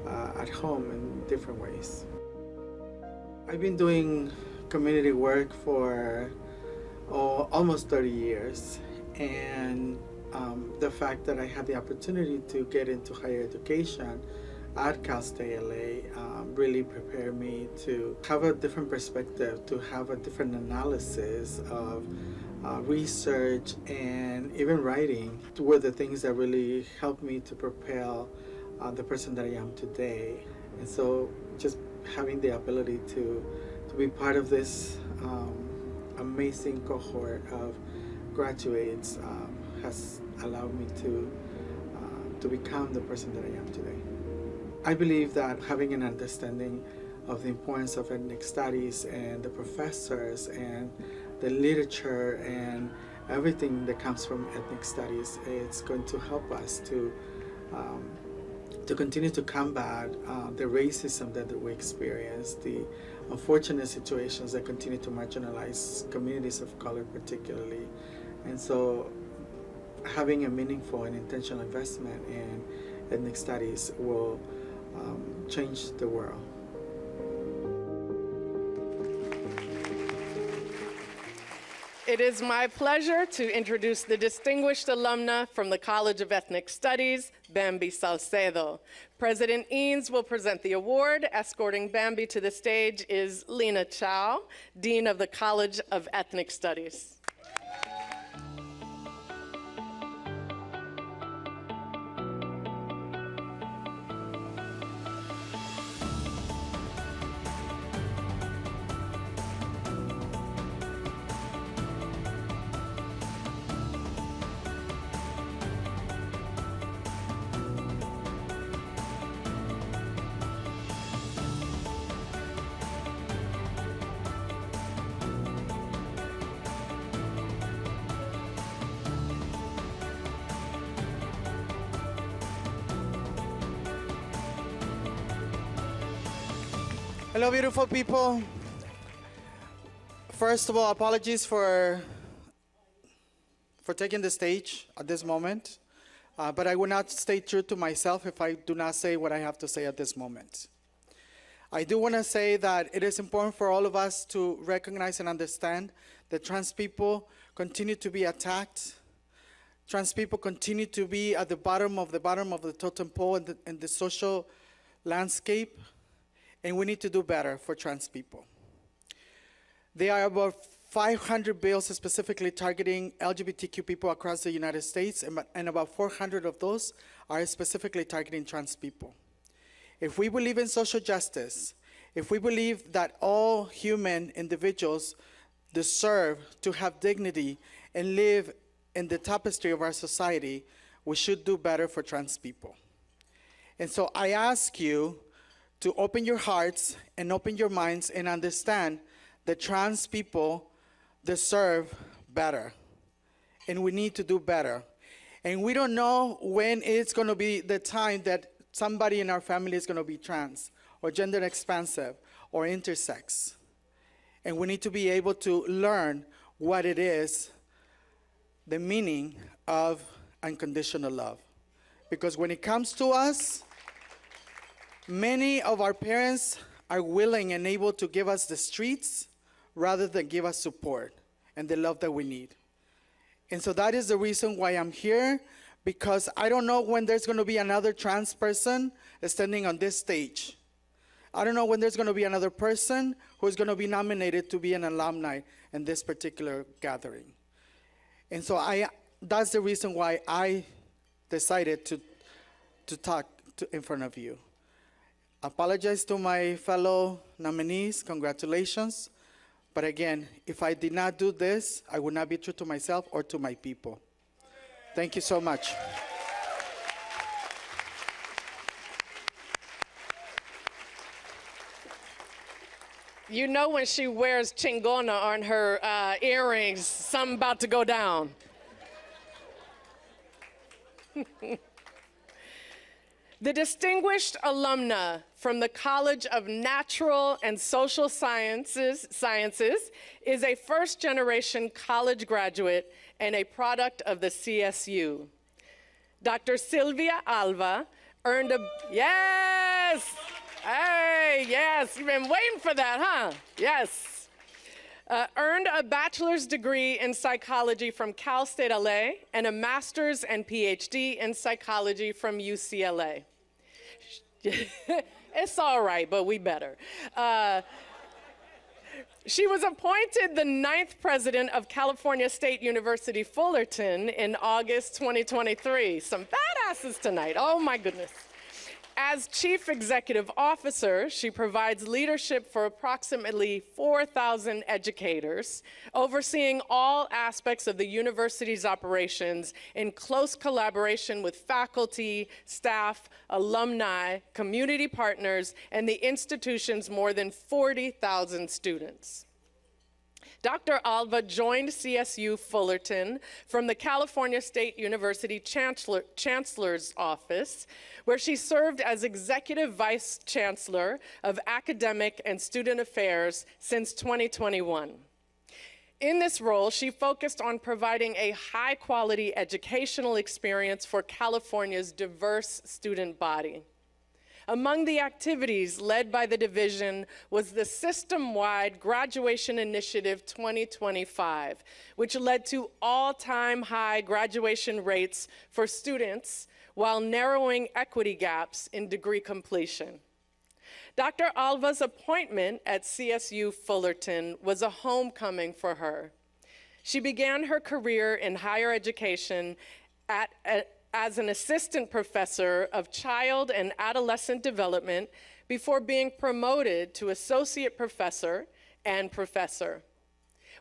at home in different ways. I've been doing community work for almost 30 years, and the fact that I had the opportunity to get into higher education at Cal State LA really prepared me to have a different perspective, to have a different analysis of research and even writing were the things that really helped me to propel the person that I am today. And so just having the ability to be part of this amazing cohort of graduates has allowed me to become the person that I am today. I believe that having an understanding of the importance of ethnic studies and the professors and the literature and everything that comes from ethnic studies, it's going to help us to continue to combat the racism that we experience, the unfortunate situations that continue to marginalize communities of color particularly. And so having a meaningful and intentional investment in ethnic studies will change the world. It is my pleasure to introduce the distinguished alumna from the College of Ethnic Studies, Bamby Salcedo. President Eanes will present the award. Escorting Bamby to the stage is Lena Chow, Dean of the College of Ethnic Studies. Hello, beautiful people. First of all, apologies for taking the stage at this moment, but I will not stay true to myself if I do not say what I have to say at this moment. I do want to say that it is important for all of us to recognize and understand that trans people continue to be attacked. Trans people continue to be at the bottom of the totem pole in the social landscape. And we need to do better for trans people. There are about 500 bills specifically targeting LGBTQ people across the United States, and about 400 of those are specifically targeting trans people. If we believe in social justice, if we believe that all human individuals deserve to have dignity and live in the tapestry of our society, we should do better for trans people. And so I ask you to open your hearts and open your minds and understand that trans people deserve better. And we need to do better. And we don't know when it's going to be the time that somebody in our family is going to be trans or gender expansive or intersex. And we need to be able to learn what it is, the meaning of unconditional love. Because when it comes to us, many of our parents are willing and able to give us the streets rather than give us support and the love that we need. And so that is the reason why I'm here, because I don't know when there's going to be another trans person standing on this stage. I don't know when there's going to be another person who's going to be nominated to be an alumni in this particular gathering. And so that's the reason why I decided to talk in front of you. Apologize to my fellow nominees, congratulations. But again, if I did not do this, I would not be true to myself or to my people. Thank you so much. You know when she wears chingona on her earrings, something about to go down. The distinguished alumna from the College of Natural and Social Sciences is a first-generation college graduate and a product of the CSU. Dr. Sylvia Alva earned a, yes, hey, yes, you've been waiting for that, huh? Yes. Earned a bachelor's degree in psychology from Cal State LA and a master's and Ph.D. in psychology from UCLA. It's all right, but we better. She was appointed the 9th president of California State University Fullerton in August 2023. Some badasses tonight, oh my goodness. As Chief Executive Officer, she provides leadership for approximately 4,000 educators, overseeing all aspects of the university's operations in close collaboration with faculty, staff, alumni, community partners, and the institution's more than 40,000 students. Dr. Alva joined CSU Fullerton from the California State University Chancellor's Office, where she served as Executive Vice Chancellor of Academic and Student Affairs since 2021. In this role, she focused on providing a high-quality educational experience for California's diverse student body. Among the activities led by the division was the system-wide Graduation Initiative 2025, which led to all-time high graduation rates for students while narrowing equity gaps in degree completion. Dr. Alva's appointment at CSU Fullerton was a homecoming for her. She began her career in higher education as an assistant professor of child and adolescent development before being promoted to associate professor and professor.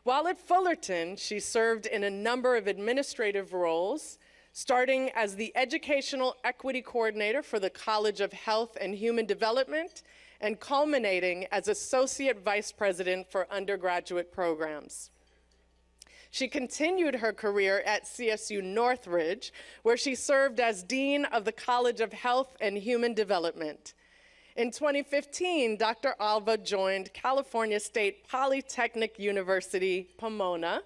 While at Fullerton, she served in a number of administrative roles, starting as the Educational Equity Coordinator for the College of Health and Human Development and culminating as Associate Vice President for undergraduate programs. She continued her career at CSU Northridge, where she served as Dean of the College of Health and Human Development. In 2015, Dr. Alva joined California State Polytechnic University, Pomona,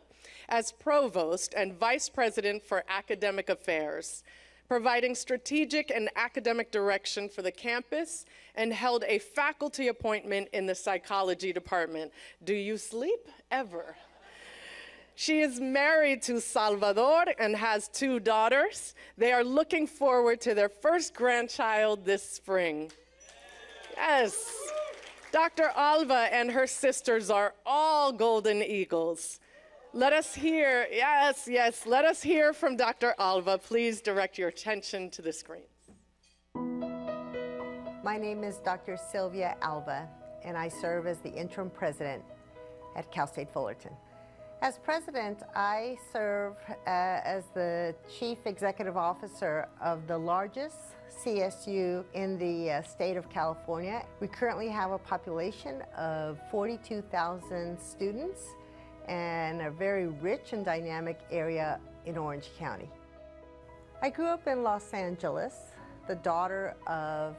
as Provost and Vice President for Academic Affairs, providing strategic and academic direction for the campus, and held a faculty appointment in the psychology department. Do you sleep ever? She is married to Salvador and has 2 daughters. They are looking forward to their first grandchild this spring. Yes, Dr. Alva and her sisters are all golden eagles. Let us hear, yes, let us hear from Dr. Alva. Please direct your attention to the screen. My name is Dr. Sylvia Alva, and I serve as the interim president at Cal State Fullerton. As president, I serve as the chief executive officer of the largest CSU in the state of California. We currently have a population of 42,000 students and a very rich and dynamic area in Orange County. I grew up in Los Angeles, the daughter of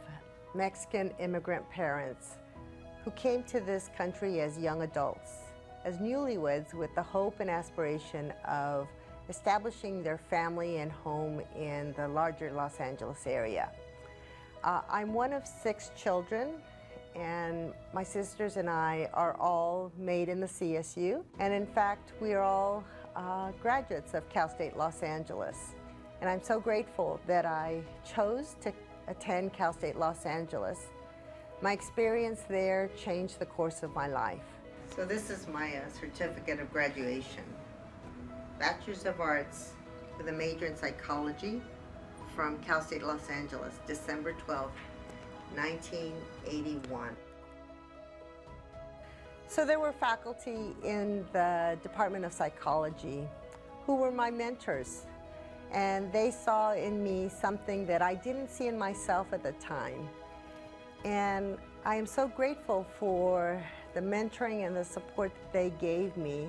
Mexican immigrant parents who came to this country as young adults, as newlyweds with the hope and aspiration of establishing their family and home in the larger Los Angeles area. I'm one of 6 children, and my sisters and I are all made in the CSU, and in fact we are all graduates of Cal State Los Angeles. And I'm so grateful that I chose to attend Cal State Los Angeles. My experience there changed the course of my life. So this is my certificate of graduation. Bachelor's of Arts with a major in psychology from Cal State Los Angeles, December 12, 1981. So there were faculty in the Department of Psychology who were my mentors, and they saw in me something that I didn't see in myself at the time. And I am so grateful for the mentoring and the support that they gave me,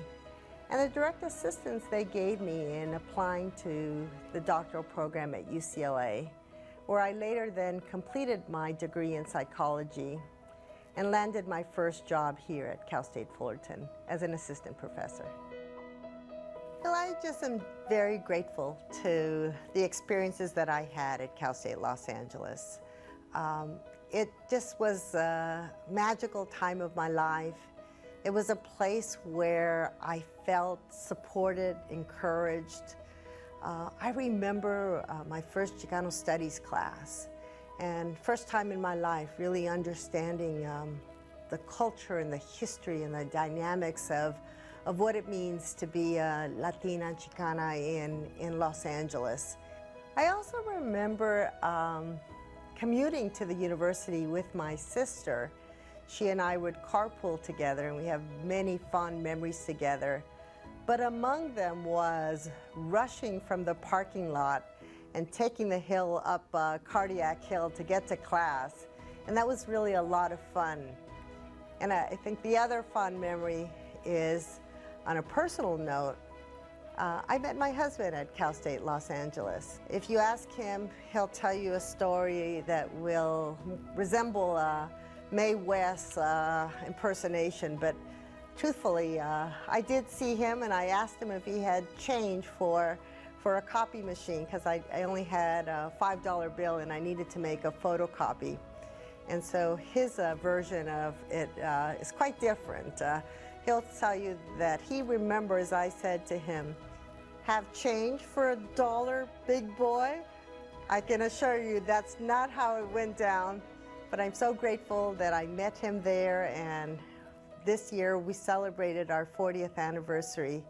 and the direct assistance they gave me in applying to the doctoral program at UCLA, where I later then completed my degree in psychology and landed my first job here at Cal State Fullerton as an assistant professor. Well, I just am very grateful to the experiences that I had at Cal State Los Angeles. It just was a magical time of my life. It was a place where I felt supported, encouraged. I remember my first Chicano Studies class, and first time in my life really understanding the culture and the history and the dynamics of what it means to be a Latina Chicana in Los Angeles. I also remember commuting to the university with my sister, she and I would carpool together, and we have many fond memories together. But among them was rushing from the parking lot and taking the hill up Cardiac Hill to get to class. And that was really a lot of fun. And I think the other fond memory is, on a personal note, I met my husband at Cal State Los Angeles. If you ask him, he'll tell you a story that will resemble Mae West's impersonation, but truthfully, I did see him and I asked him if he had change for a copy machine, because I only had a $5 bill and I needed to make a photocopy. And so his version of it is quite different. He'll tell you that he remembers I said to him, "Have change for $1, big boy?" I can assure you that's not how it went down, but I'm so grateful that I met him there, and this year we celebrated our 40th anniversary,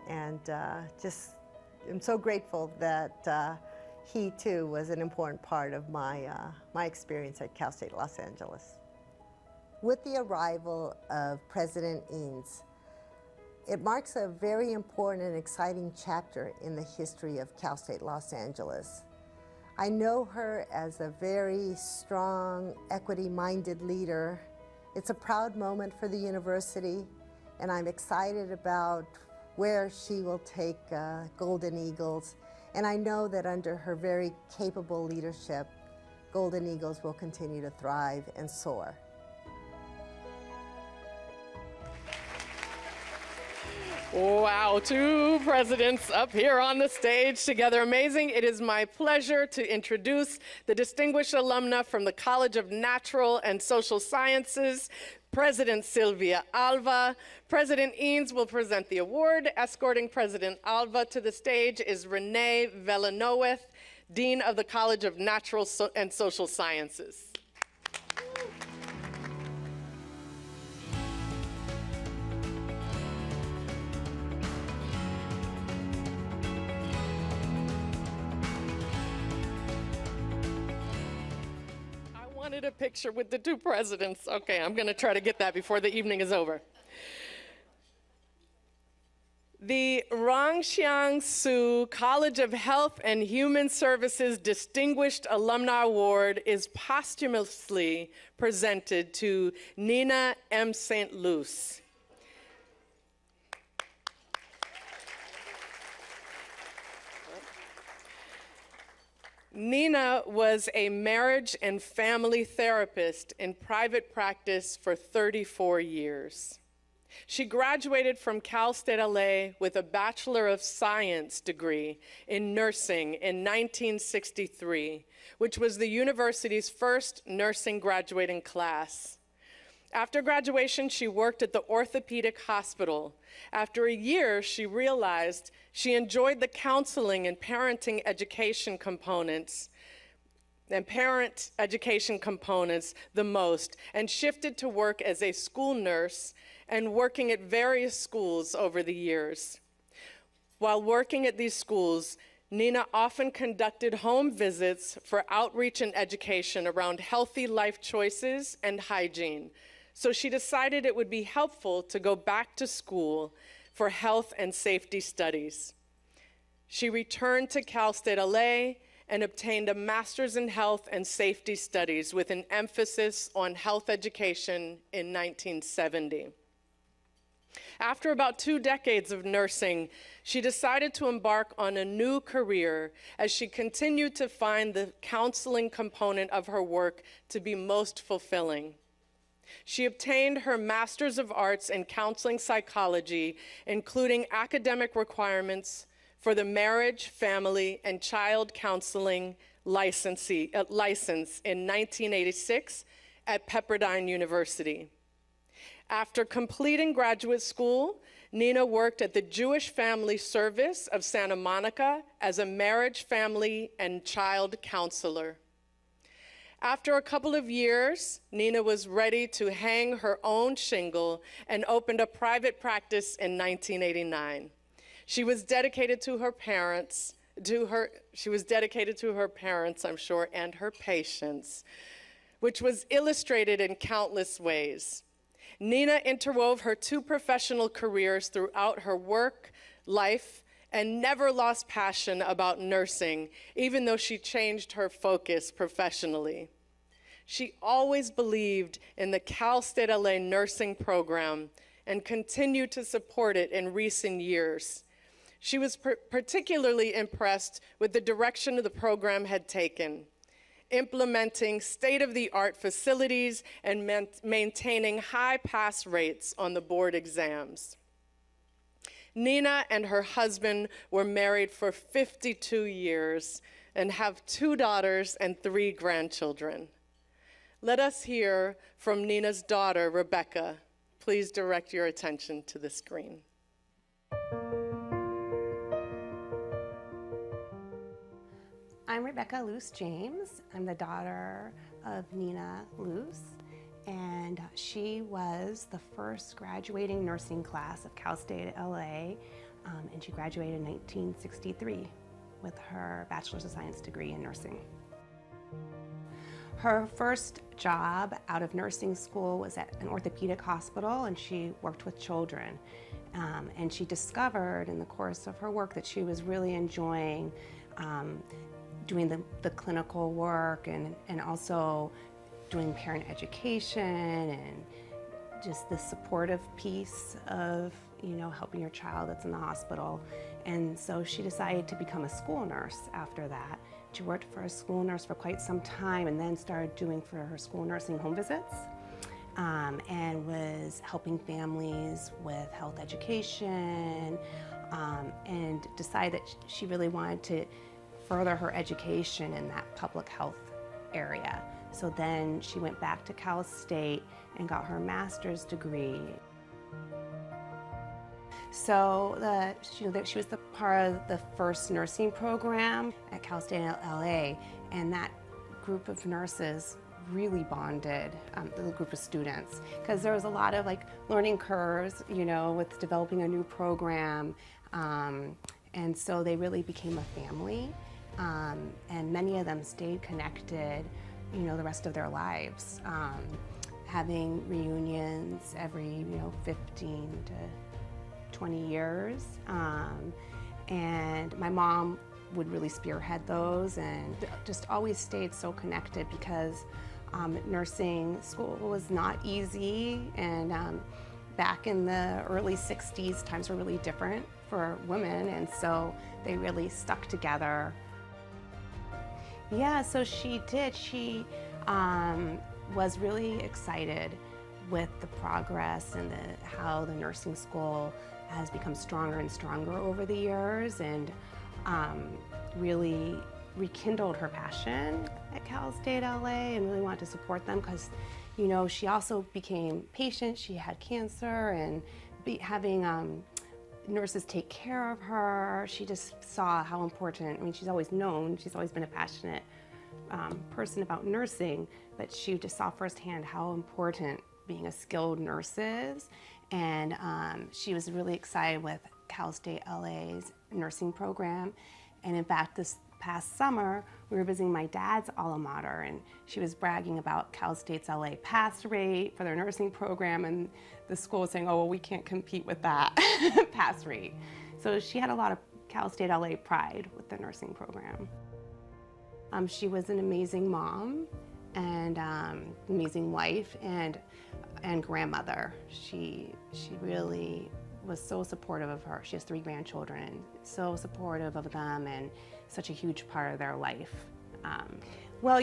and I'm so grateful that he too was an important part of my experience at Cal State Los Angeles. With the arrival of President Ernst, it marks a very important and exciting chapter in the history of Cal State Los Angeles. I know her as a very strong, equity-minded leader. It's a proud moment for the university, and I'm excited about where she will take Golden Eagles. And I know that under her very capable leadership, Golden Eagles will continue to thrive and soar. Wow, two presidents up here on the stage together. Amazing. It is my pleasure to introduce the distinguished alumna from the College of Natural and Social Sciences, President Sylvia Alva. President Ernst will present the award. Escorting President Alva to the stage is Renee Villeneuve, Dean of the College of Natural and Social Sciences. A picture with the two presidents. Okay, I'm going to try to get that before the evening is over. The Rongxiang Su College of Health and Human Services Distinguished Alumna Award is posthumously presented to Nina M. St. Luce. Nina was a marriage and family therapist in private practice for 34 years. She graduated from Cal State LA with a Bachelor of Science degree in nursing in 1963, which was the university's first nursing graduating class. After graduation, she worked at the orthopedic hospital. After a year, she realized she enjoyed the counseling and parenting education components the most, and shifted to work as a school nurse and working at various schools over the years. While working at these schools, Nina often conducted home visits for outreach and education around healthy life choices and hygiene. So she decided it would be helpful to go back to school for health and safety studies. She returned to Cal State LA and obtained a master's in health and safety studies with an emphasis on health education in 1970. After about 2 decades of nursing, she decided to embark on a new career as she continued to find the counseling component of her work to be most fulfilling. She obtained her Master's of Arts in Counseling Psychology, including academic requirements for the Marriage, Family, and Child Counseling license in 1986 at Pepperdine University. After completing graduate school, Nina worked at the Jewish Family Service of Santa Monica as a marriage, family, and child counselor. After a couple of years, Nina was ready to hang her own shingle and opened a private practice in 1989. She was dedicated to her parents, she was dedicated to her parents, I'm sure, and her patients, which was illustrated in countless ways. Nina interwove her two professional careers throughout her work, life, and never lost passion about nursing, even though she changed her focus professionally. She always believed in the Cal State LA nursing program and continued to support it in recent years. She was particularly impressed with the direction the program had taken, implementing state-of-the-art facilities and maintaining high pass rates on the board exams. Nina and her husband were married for 52 years and have 2 daughters and 3 grandchildren. Let us hear from Nina's daughter, Rebecca. Please direct your attention to the screen. I'm Rebecca Luce James. I'm the daughter of Nina Luce, and she was the first graduating nursing class of Cal State LA, and she graduated in 1963 with her Bachelor's of Science degree in nursing. Her first job out of nursing school was at an orthopedic hospital, and she worked with children. And she discovered in the course of her work that she was really enjoying doing the clinical work and also doing parent education and just the supportive piece of, helping your child that's in the hospital. And so she decided to become a school nurse after that. She worked for a school nurse for quite some time and then started doing for her school nursing home visits and was helping families with health education and decided that she really wanted to further her education in that public health area. So then she went back to Cal State and got her master's degree. So she was the part of the first nursing program at Cal State LA, and that group of nurses really bonded, the group of students, because there was a lot of learning curves, with developing a new program, and so they really became a family, and many of them stayed connected, the rest of their lives, having reunions every, 15 to 20 years, and my mom would really spearhead those and just always stayed so connected because nursing school was not easy, and back in the early 60s, times were really different for women, and so they really stuck together. Yeah, so she did. She was really excited with the progress and how the nursing school has become stronger and stronger over the years, and really rekindled her passion at Cal State LA and really wanted to support them because, she also became patient. She had cancer, and having nurses take care of her, she just saw how important, she's always been a passionate person about nursing, but she just saw firsthand how important being a skilled nurse is. And she was really excited with Cal State LA's nursing program. And in fact, this past summer, we were visiting my dad's alma mater, and she was bragging about Cal State's LA pass rate for their nursing program, and the school was saying, oh, well, we can't compete with that pass rate. So she had a lot of Cal State LA pride with the nursing program. She was an amazing mom and amazing wife and grandmother. She really was so supportive of her. She has 3 grandchildren, and so supportive of them and such a huge part of their life. Well,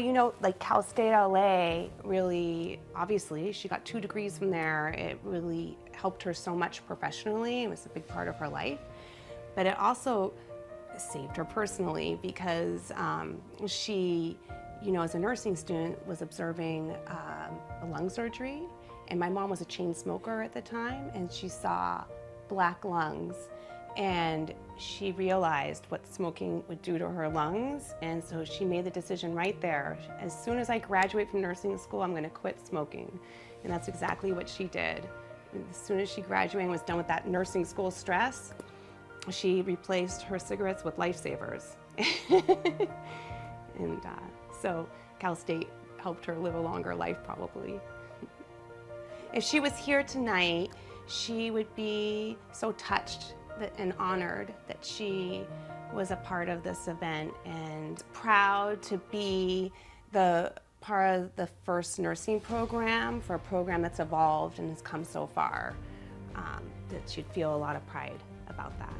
Cal State LA really, obviously, she got 2 degrees from there. It really helped her so much professionally. It was a big part of her life. But it also saved her personally because she, as a nursing student, was observing a lung surgery. And my mom was a chain smoker at the time, and she saw black lungs, and she realized what smoking would do to her lungs, and so she made the decision right there. As soon as I graduate from nursing school, I'm going to quit smoking, and that's exactly what she did. As soon as she graduated and was done with that nursing school stress, she replaced her cigarettes with lifesavers, And so Cal State helped her live a longer life, probably. If she was here tonight, she would be so touched and honored that she was a part of this event, and proud to be the part of the first nursing program for a program that's evolved and has come so far. That she'd feel a lot of pride about that.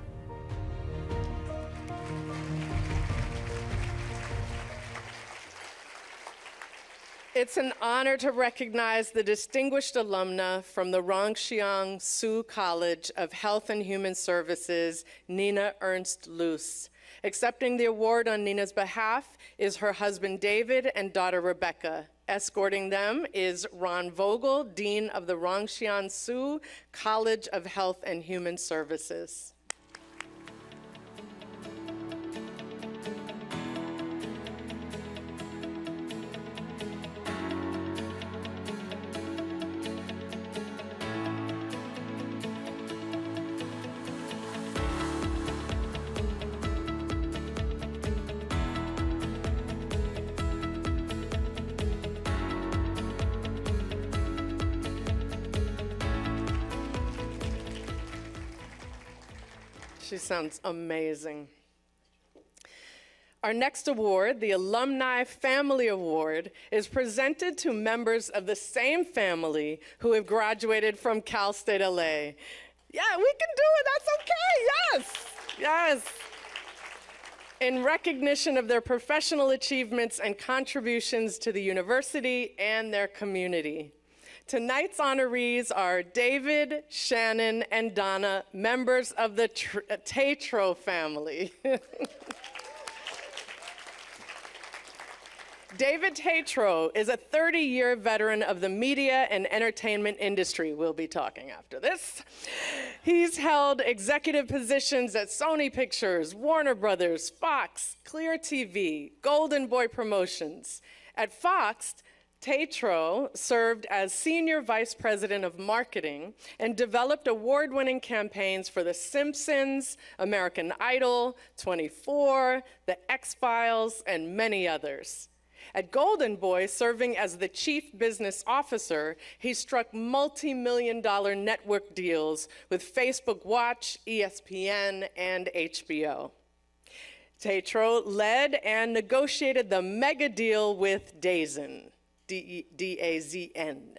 It's an honor to recognize the distinguished alumna from the Rongxiang Sioux College of Health and Human Services, Nina Ernst Luce. Accepting the award on Nina's behalf is her husband David and daughter Rebecca. Escorting them is Ron Vogel, Dean of the Rongxiang Sioux College of Health and Human Services. She sounds amazing. Our next award, the Alumni Family Award, is presented to members of the same family who have graduated from Cal State LA. Yeah, we can do it, that's okay, yes, yes. In recognition of their professional achievements and contributions to the university and their community. Tonight's honorees are David, Shannon, and Donna, members of the Tetreault family. David Tetreault is a 30-year veteran of the media and entertainment industry. We'll be talking after this. He's held executive positions at Sony Pictures, Warner Brothers, Fox, Clear TV, Golden Boy Promotions. At Fox, Tetreault served as Senior Vice President of Marketing and developed award-winning campaigns for The Simpsons, American Idol, 24, The X-Files, and many others. At Golden Boy, serving as the Chief Business Officer, he struck multi-million-dollar network deals with Facebook Watch, ESPN, and HBO. Tetreault led and negotiated the mega deal with DAZN. D-A-Z-N.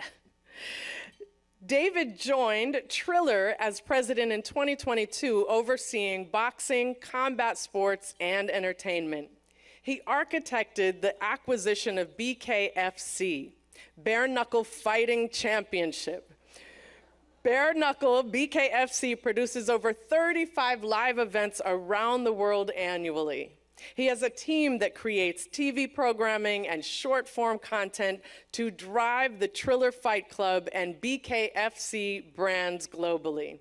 David joined Triller as president in 2022, overseeing boxing, combat sports, and entertainment. He architected the acquisition of BKFC, Bare Knuckle Fighting Championship. Bare Knuckle BKFC produces over 35 live events around the world annually. He has a team that creates TV programming and short-form content to drive the Triller Fight Club and BKFC brands globally.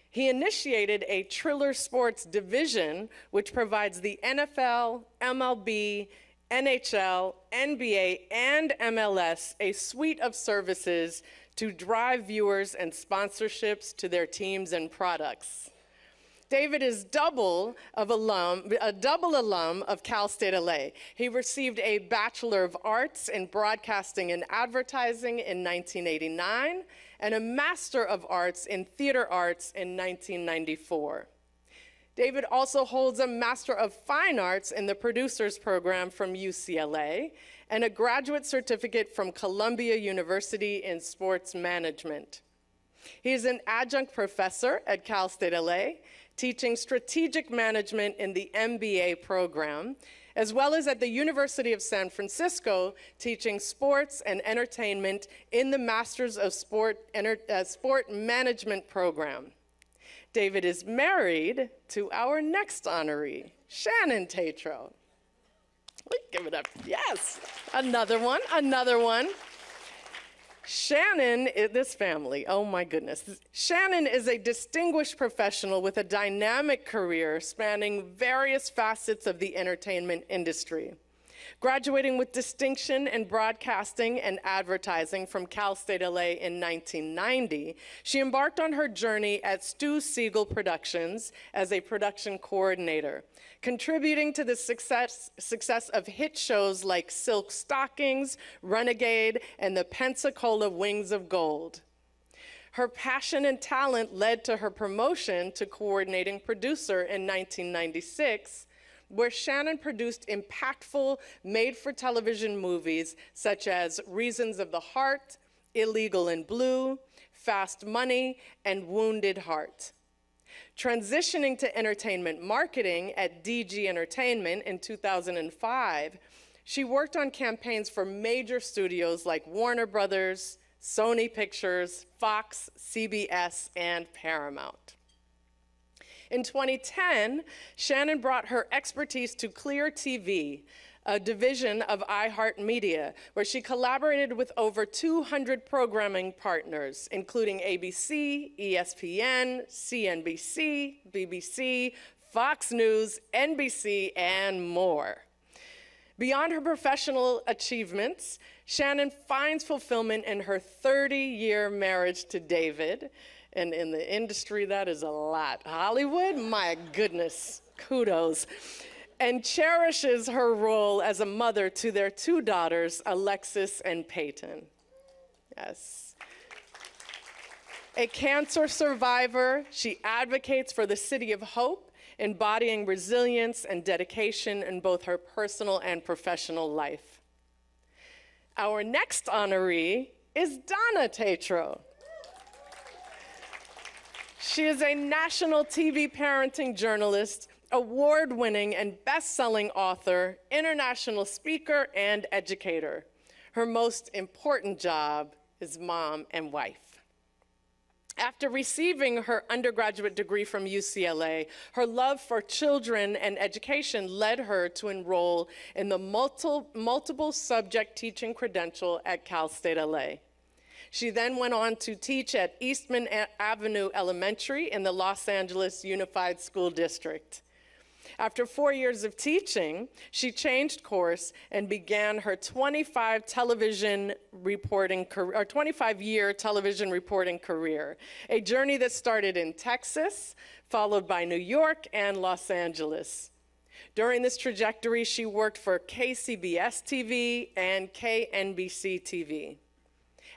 He initiated a Triller Sports division, which provides the NFL, MLB, NHL, NBA, and MLS a suite of services to drive viewers and sponsorships to their teams and products. David is a double alum of Cal State LA. He received a Bachelor of Arts in Broadcasting and Advertising in 1989 and a Master of Arts in Theater Arts in 1994. David also holds a Master of Fine Arts in the Producers Program from UCLA and a graduate certificate from Columbia University in Sports Management. He is an adjunct professor at Cal State LA, teaching strategic management in the MBA program, as well as at the University of San Francisco, teaching sports and entertainment in the Masters of Sport Management program. David is married to our next honoree, Shannon Tetreault. Give it up, yes. Another one. Shannon, this family, oh my goodness. Shannon is a distinguished professional with a dynamic career spanning various facets of the entertainment industry. Graduating with distinction in broadcasting and advertising from Cal State LA in 1990, she embarked on her journey at Stu Siegel Productions as a production coordinator, contributing to the success of hit shows like Silk Stockings, Renegade, and the Pensacola Wings of Gold. Her passion and talent led to her promotion to coordinating producer in 1996, where Shannon produced impactful made-for-television movies such as Reasons of the Heart, Illegal in Blue, Fast Money, and Wounded Heart. Transitioning to entertainment marketing at DG Entertainment in 2005, she worked on campaigns for major studios like Warner Brothers, Sony Pictures, Fox, CBS, and Paramount. In 2010, Shannon brought her expertise to Clear TV, a division of iHeartMedia, where she collaborated with over 200 programming partners, including ABC, ESPN, CNBC, BBC, Fox News, NBC, and more. Beyond her professional achievements, Shannon finds fulfillment in her 30-year marriage to David. And in the industry, that is a lot. Hollywood, my goodness, kudos. And cherishes her role as a mother to their two daughters, Alexis and Peyton. Yes. A cancer survivor, she advocates for the City of Hope, embodying resilience and dedication in both her personal and professional life. Our next honoree is Donna Tetreault. She is a national TV parenting journalist, award-winning and best-selling author, international speaker, and educator. Her most important job is mom and wife. After receiving her undergraduate degree from UCLA, her love for children and education led her to enroll in the multiple subject teaching credential at Cal State LA. She then went on to teach at Eastman Avenue Elementary in the Los Angeles Unified School District. After 4 years of teaching, she changed course and began her 25-year television reporting career, a journey that started in Texas, followed by New York and Los Angeles. During this trajectory, she worked for KCBS TV and KNBC TV.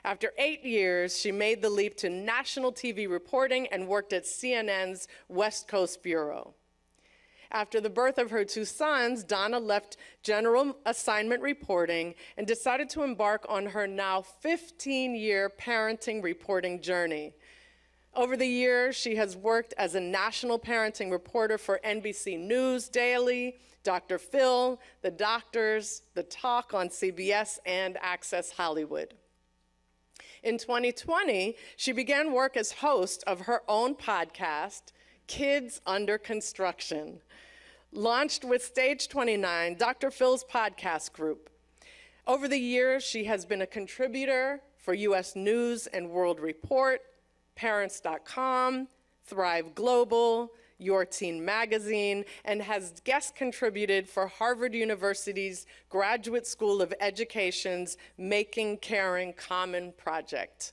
After 8 years, she made the leap to national TV reporting and worked at CNN's West Coast Bureau. After the birth of her two sons, Donna left general assignment reporting and decided to embark on her now 15-year parenting reporting journey. Over the years, she has worked as a national parenting reporter for NBC News Daily, Dr. Phil, The Doctors, The Talk on CBS, and Access Hollywood. In 2020, she began work as host of her own podcast, Kids Under Construction, launched with Stage 29, Dr. Phil's podcast group. Over the years, she has been a contributor for U.S. News and World Report, Parents.com, Thrive Global, Your Teen Magazine, and has guest contributed for Harvard University's Graduate School of Education's Making Caring Common project.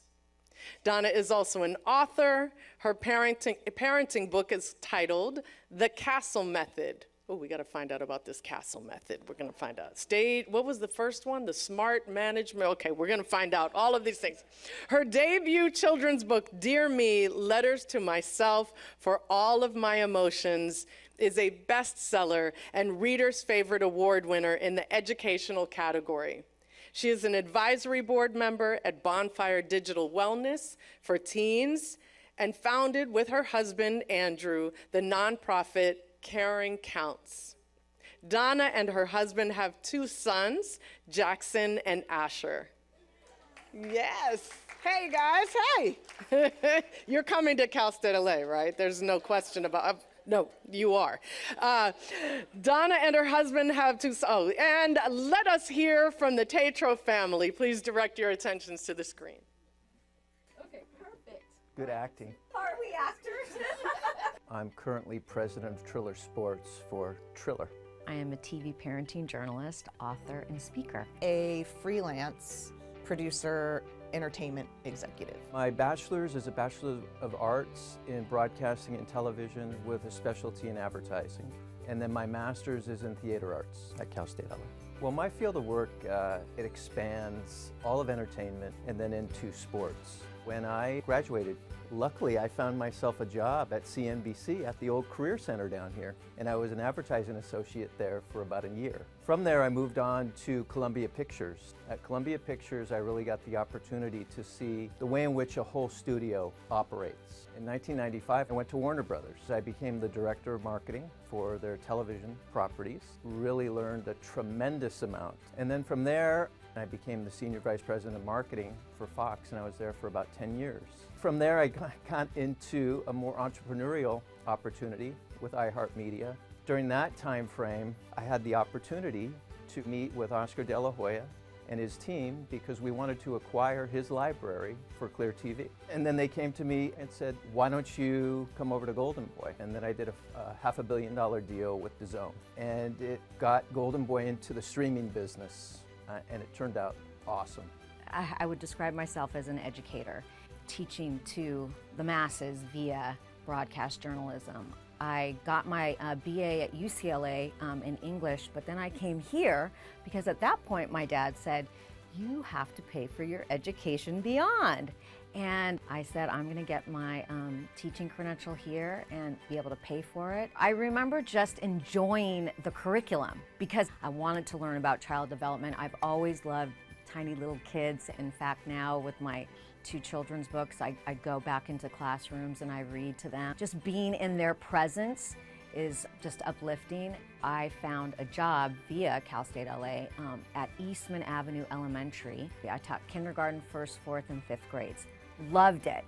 Donna is also an author. Her parenting book is titled The Castle Method. Oh, we got to find out about this Castle Method. We're going to find out. What was the first one? The Smart Management. Okay, we're going to find out all of these things. Her debut children's book, Dear Me, Letters to Myself for All of My Emotions, is a bestseller and Reader's Favorite Award winner in the educational category. She is an advisory board member at Bonfire Digital Wellness for teens and founded with her husband, Andrew, the nonprofit Caring Counts. Donna and her husband have two sons, Jackson and Asher. Yes. Hey, guys, hey. You're coming to Cal State LA, right? There's no question about no, you are. Donna and her husband have two sons. Oh, and let us hear from the Tetreault family. Please direct your attentions to the screen. Okay, perfect. Good acting. Are we actors? I'm currently president of Triller Sports for Triller. I am a TV parenting journalist, author, and speaker. A freelance producer, entertainment executive. My bachelor's is a Bachelor of Arts in Broadcasting and Television with a specialty in advertising. And then my master's is in theater arts at Cal State LA. Well, my field of work, it expands all of entertainment and then into sports. When I graduated, luckily I found myself a job at CNBC at the old Career Center down here, and I was an advertising associate there for about a year. From there I moved on to Columbia Pictures. At Columbia Pictures I really got the opportunity to see the way in which a whole studio operates. In 1995 I went to Warner Brothers. I became the director of marketing for their television properties. Really learned a tremendous amount. And then from there I became the Senior Vice President of Marketing for Fox, and I was there for about 10 years. From there, I got into a more entrepreneurial opportunity with iHeartMedia. During that time frame, I had the opportunity to meet with Oscar De La Hoya and his team because we wanted to acquire his library for Clear TV. And then they came to me and said, why don't you come over to Golden Boy? And then I did a $500 million deal with DAZN. And it got Golden Boy into the streaming business. And it turned out awesome. I would describe myself as an educator, teaching to the masses via broadcast journalism. I got my BA at UCLA in English, but then I came here because at that point my dad said, you have to pay for your education beyond. And I said, I'm gonna get my teaching credential here and be able to pay for it. I remember just enjoying the curriculum because I wanted to learn about child development. I've always loved tiny little kids. In fact, now with my 2 children's books, I go back into classrooms and I read to them. Just being in their presence is just uplifting. I found a job via Cal State LA at Eastman Avenue Elementary. I taught kindergarten, 1st, 4th, and 5th grades. Loved it,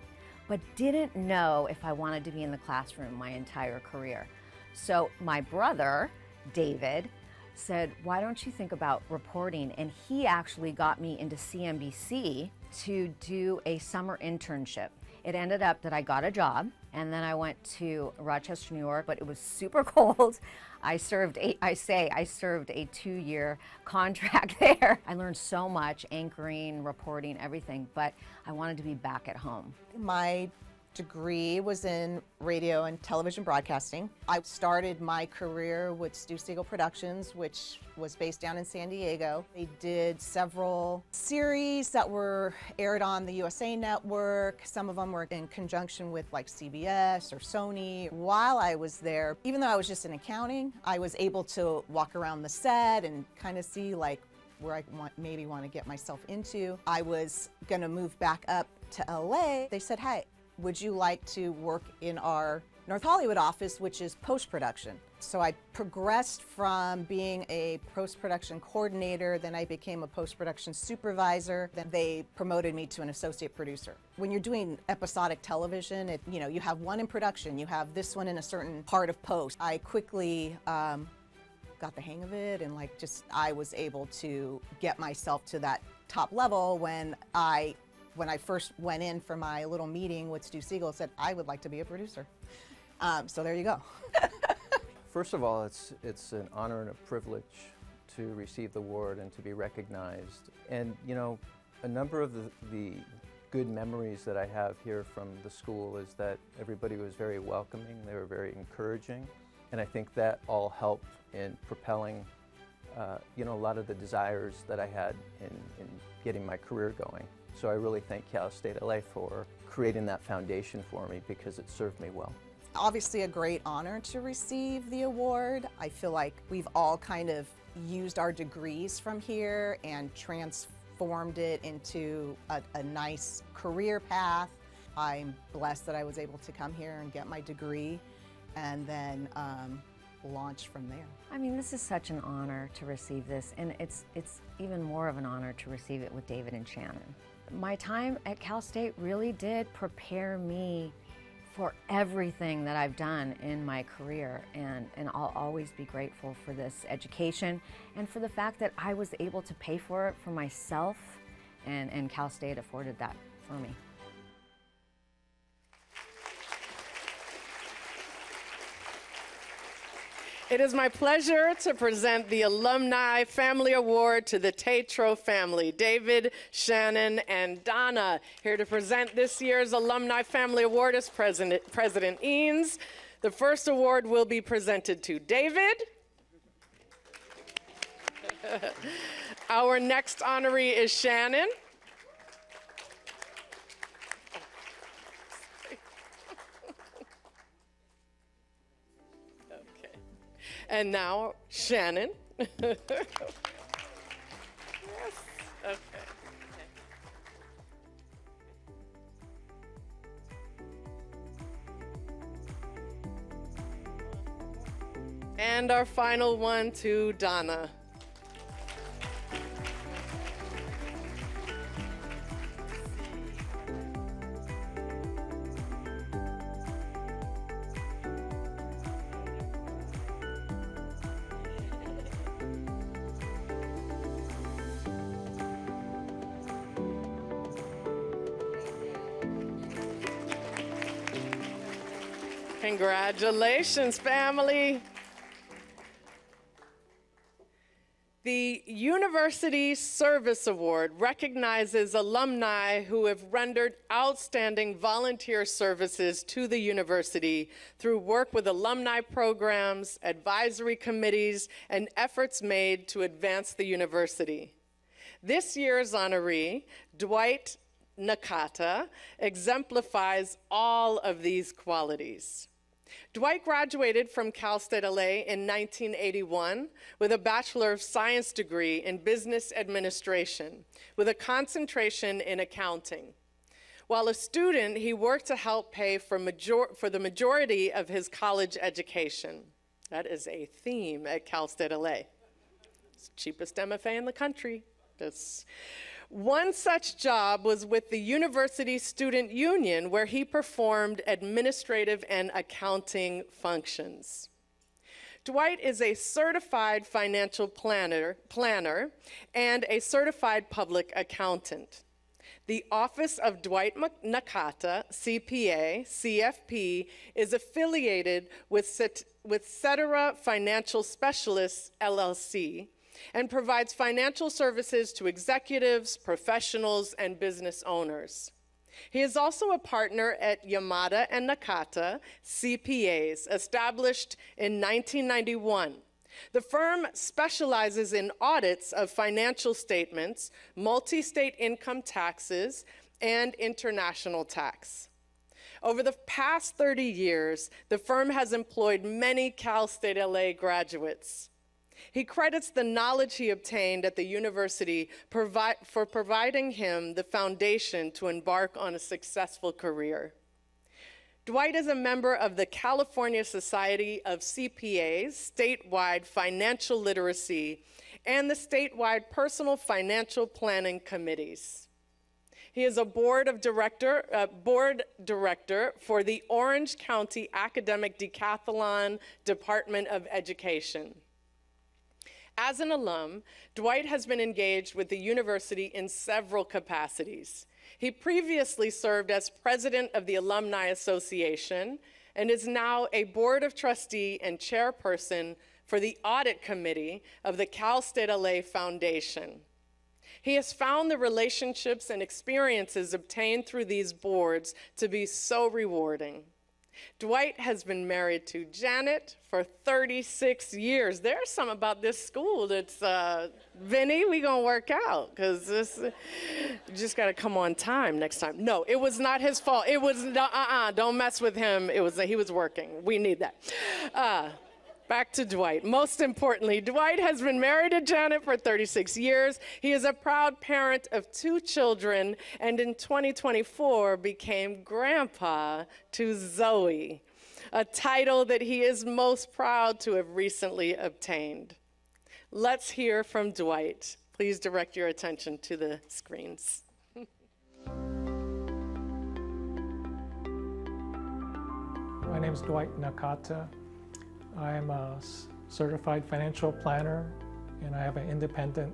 but didn't know if I wanted to be in the classroom my entire career. So my brother, David, said, why don't you think about reporting? And he actually got me into CNBC to do a summer internship. It ended up that I got a job, and then I went to Rochester, New York, but it was super cold. I served a 2-year contract there. I learned so much, anchoring, reporting, everything, but I wanted to be back at home. My degree was in radio and television broadcasting. I started my career with Stu Siegel Productions, which was based down in San Diego. They did several series that were aired on the USA Network. Some of them were in conjunction with like CBS or Sony. While I was there, even though I was just in accounting, I was able to walk around the set and kind of see like where I maybe want to get myself into. I was gonna move back up to LA. They said, hey, would you like to work in our North Hollywood office, which is post-production? So I progressed from being a post-production coordinator, then I became a post-production supervisor, then they promoted me to an associate producer. When you're doing episodic television, you have one in production, you have this one in a certain part of post. I quickly got the hang of it, and I was able to get myself to that top level when I first went in for my little meeting with Stu Siegel, said, I would like to be a producer. So there you go. First of all, it's an honor and a privilege to receive the award and to be recognized. And a number of the good memories that I have here from the school is that everybody was very welcoming, they were very encouraging, and I think that all helped in propelling a lot of the desires that I had in getting my career going. So I really thank Cal State LA for creating that foundation for me because it served me well. Obviously a great honor to receive the award. I feel like we've all kind of used our degrees from here and transformed it into a nice career path. I'm blessed that I was able to come here and get my degree and then launch from there. I mean, this is such an honor to receive this, and it's even more of an honor to receive it with David and Shannon. My time at Cal State really did prepare me for everything that I've done in my career, and I'll always be grateful for this education and for the fact that I was able to pay for it for myself, and Cal State afforded that for me. It is my pleasure to present the Alumni Family Award to the Tetreault family, David, Shannon, and Donna. Here to present this year's Alumni Family Award is President Eanes. The first award will be presented to David. Our next honoree is Shannon. And now, Shannon. Yes. Okay. And our final one to Donna. Congratulations, family. The University Service Award recognizes alumni who have rendered outstanding volunteer services to the university through work with alumni programs, advisory committees, and efforts made to advance the university. This year's honoree, Dwight Nakata, exemplifies all of these qualities. Dwight graduated from Cal State LA in 1981 with a Bachelor of Science degree in Business Administration with a concentration in accounting. While a student, he worked to help pay for the majority of his college education. That is a theme at Cal State LA. It's the cheapest MFA in the country. One such job was with the University Student Union, where he performed administrative and accounting functions. Dwight is a certified financial planner and a certified public accountant. The Office of Dwight Nakata, CPA, CFP, is affiliated with Cetera Financial Specialists, LLC, and provides financial services to executives, professionals, and business owners. He is also a partner at Yamada and Nakata, CPAs, established in 1991. The firm specializes in audits of financial statements, multi-state income taxes, and international tax. Over the past 30 years, the firm has employed many Cal State LA graduates. He credits the knowledge he obtained at the university for providing him the foundation to embark on a successful career. Dwight is a member of the California Society of CPAs, statewide financial literacy, and the statewide personal financial planning committees. He is a board director for the Orange County Academic Decathlon Department of Education. As an alum, Dwight has been engaged with the university in several capacities. He previously served as president of the Alumni Association and is now a board of trustee and chairperson for the audit committee of the Cal State LA Foundation. He has found the relationships and experiences obtained through these boards to be so rewarding. Dwight has been married to Janet for 36 years. There's something about this school that's, Vinny, we gonna work out, because you just gotta come on time next time. No, it was not his fault. It was, don't mess with him. He was working. We need that. Back to Dwight. Most importantly, Dwight has been married to Janet for 36 years. He is a proud parent of 2 children, and in 2024 became grandpa to Zoe, a title that he is most proud to have recently obtained. Let's hear from Dwight. Please direct your attention to the screens. My name is Dwight Nakata. I'm a certified financial planner, and I have an independent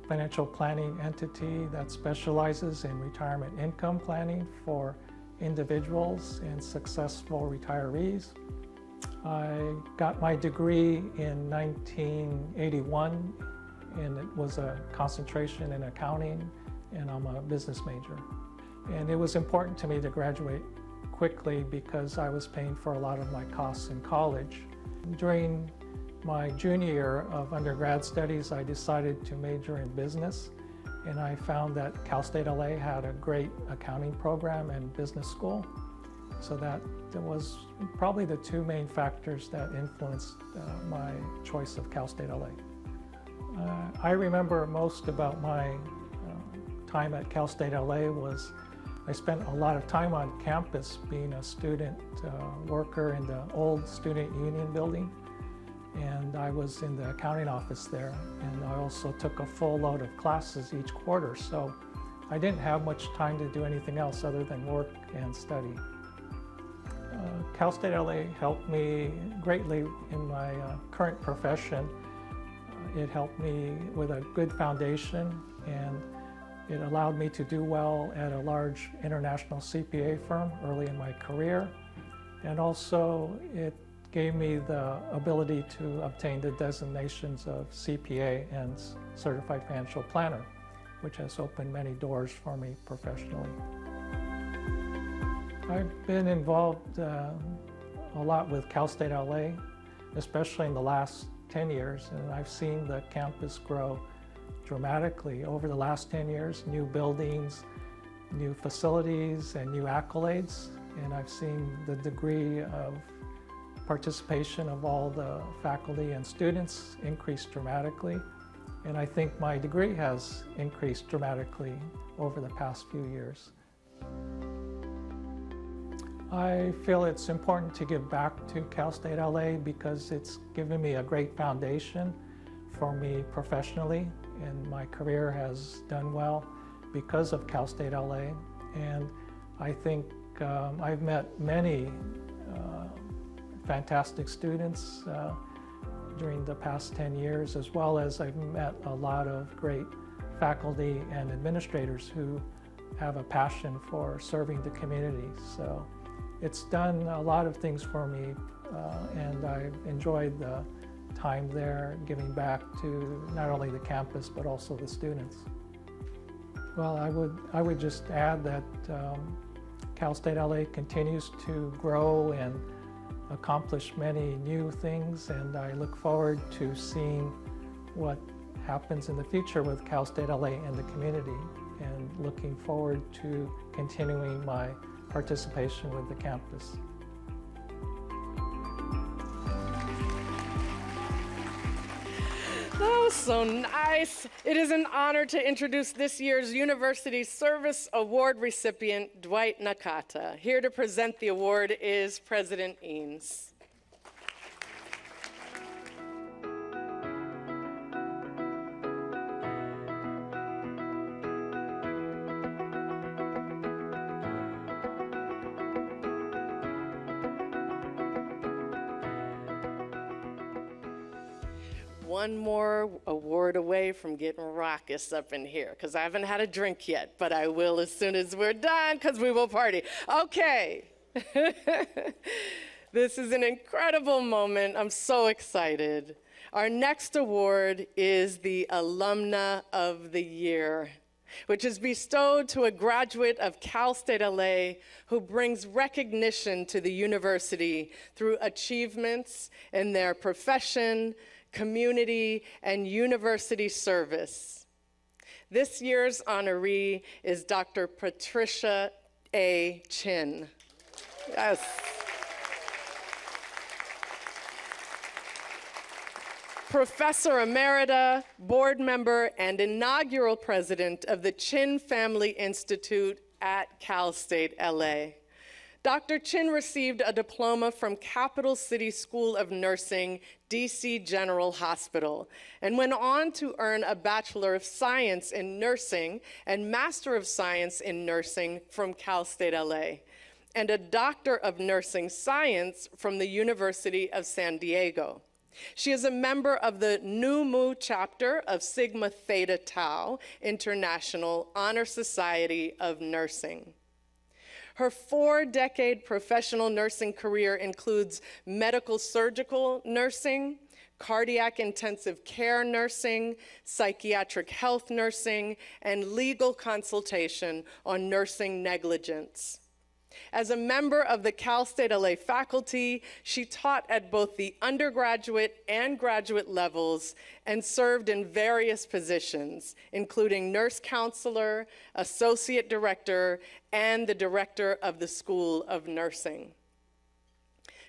financial planning entity that specializes in retirement income planning for individuals and successful retirees. I got my degree in 1981, and it was a concentration in accounting, and I'm a business major. And it was important to me to graduate quickly because I was paying for a lot of my costs in college. During my junior year of undergrad studies, I decided to major in business, and I found that Cal State LA had a great accounting program and business school. So that was probably the two main factors that influenced my choice of Cal State LA. I remember most about my time at Cal State LA was I spent a lot of time on campus being a student worker in the old student union building, and I was in the accounting office there, and I also took a full load of classes each quarter, so I didn't have much time to do anything else other than work and study. Cal State LA helped me greatly in my current profession. It helped me with a good foundation, and it allowed me to do well at a large international CPA firm early in my career. And also it gave me the ability to obtain the designations of CPA and Certified Financial Planner, which has opened many doors for me professionally. I've been involved a lot with Cal State LA, especially in the last 10 years, and I've seen the campus grow dramatically over the last 10 years, new buildings, new facilities, and new accolades. And I've seen the degree of participation of all the faculty and students increase dramatically. And I think my degree has increased dramatically over the past few years. I feel it's important to give back to Cal State LA because it's given me a great foundation for me professionally, and my career has done well because of Cal State LA. And I think I've met many fantastic students during the past 10 years, as well as I've met a lot of great faculty and administrators who have a passion for serving the community. So it's done a lot of things for me, and I've enjoyed the time there giving back to not only the campus but also the students. Well, I would just add that Cal State LA continues to grow and accomplish many new things, and I look forward to seeing what happens in the future with Cal State LA and the community, and looking forward to continuing my participation with the campus. That was so nice. It is an honor to introduce this year's University Service Award recipient, Dwight Nakata. Here to present the award is President Ernst. One more award away from getting raucous up in here, because I haven't had a drink yet, but I will as soon as we're done, because we will party. Okay. This is an incredible moment. I'm so excited. Our next award is the Alumna of the Year, which is bestowed to a graduate of Cal State LA who brings recognition to the university through achievements in their profession, community, and university service. This year's honoree is Dr. Patricia A. Chin. Yes. Professor Emerita, board member, and inaugural president of the Chin Family Institute at Cal State LA. Dr. Chin received a diploma from Capital City School of Nursing, DC General Hospital, and went on to earn a Bachelor of Science in Nursing and Master of Science in Nursing from Cal State LA, and a Doctor of Nursing Science from the University of San Diego. She is a member of the Nu Mu chapter of Sigma Theta Tau International Honor Society of Nursing. Her 4-decade professional nursing career includes medical surgical nursing, cardiac intensive care nursing, psychiatric health nursing, and legal consultation on nursing negligence. As a member of the Cal State LA faculty, she taught at both the undergraduate and graduate levels and served in various positions, including nurse counselor, associate director, and the director of the School of Nursing.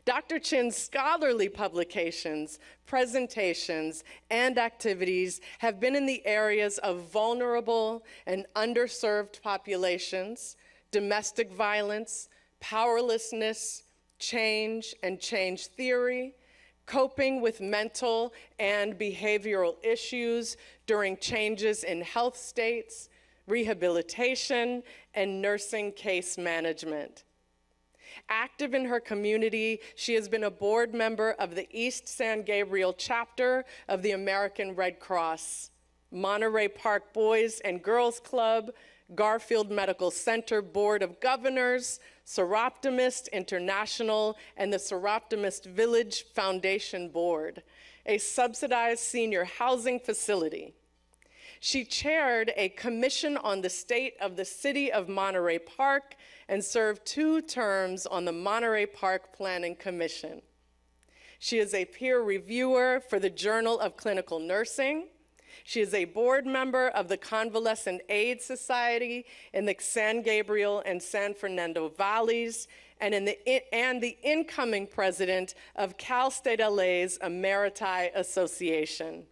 Dr. Chin's scholarly publications, presentations, and activities have been in the areas of vulnerable and underserved populations, domestic violence, powerlessness, change and change theory, coping with mental and behavioral issues during changes in health states, rehabilitation, and nursing case management. Active in her community, she has been a board member of the East San Gabriel chapter of the American Red Cross, Monterey Park Boys and Girls Club, Garfield Medical Center Board of Governors, Seroptimist International, and the Seroptimist Village Foundation Board, a subsidized senior housing facility. She chaired a commission on the state of the city of Monterey Park and served 2 terms on the Monterey Park Planning Commission. She is a peer reviewer for the Journal of Clinical Nursing. She is a board member of the Convalescent Aid Society in the San Gabriel and San Fernando Valleys, and the incoming president of Cal State LA's Emeriti Association.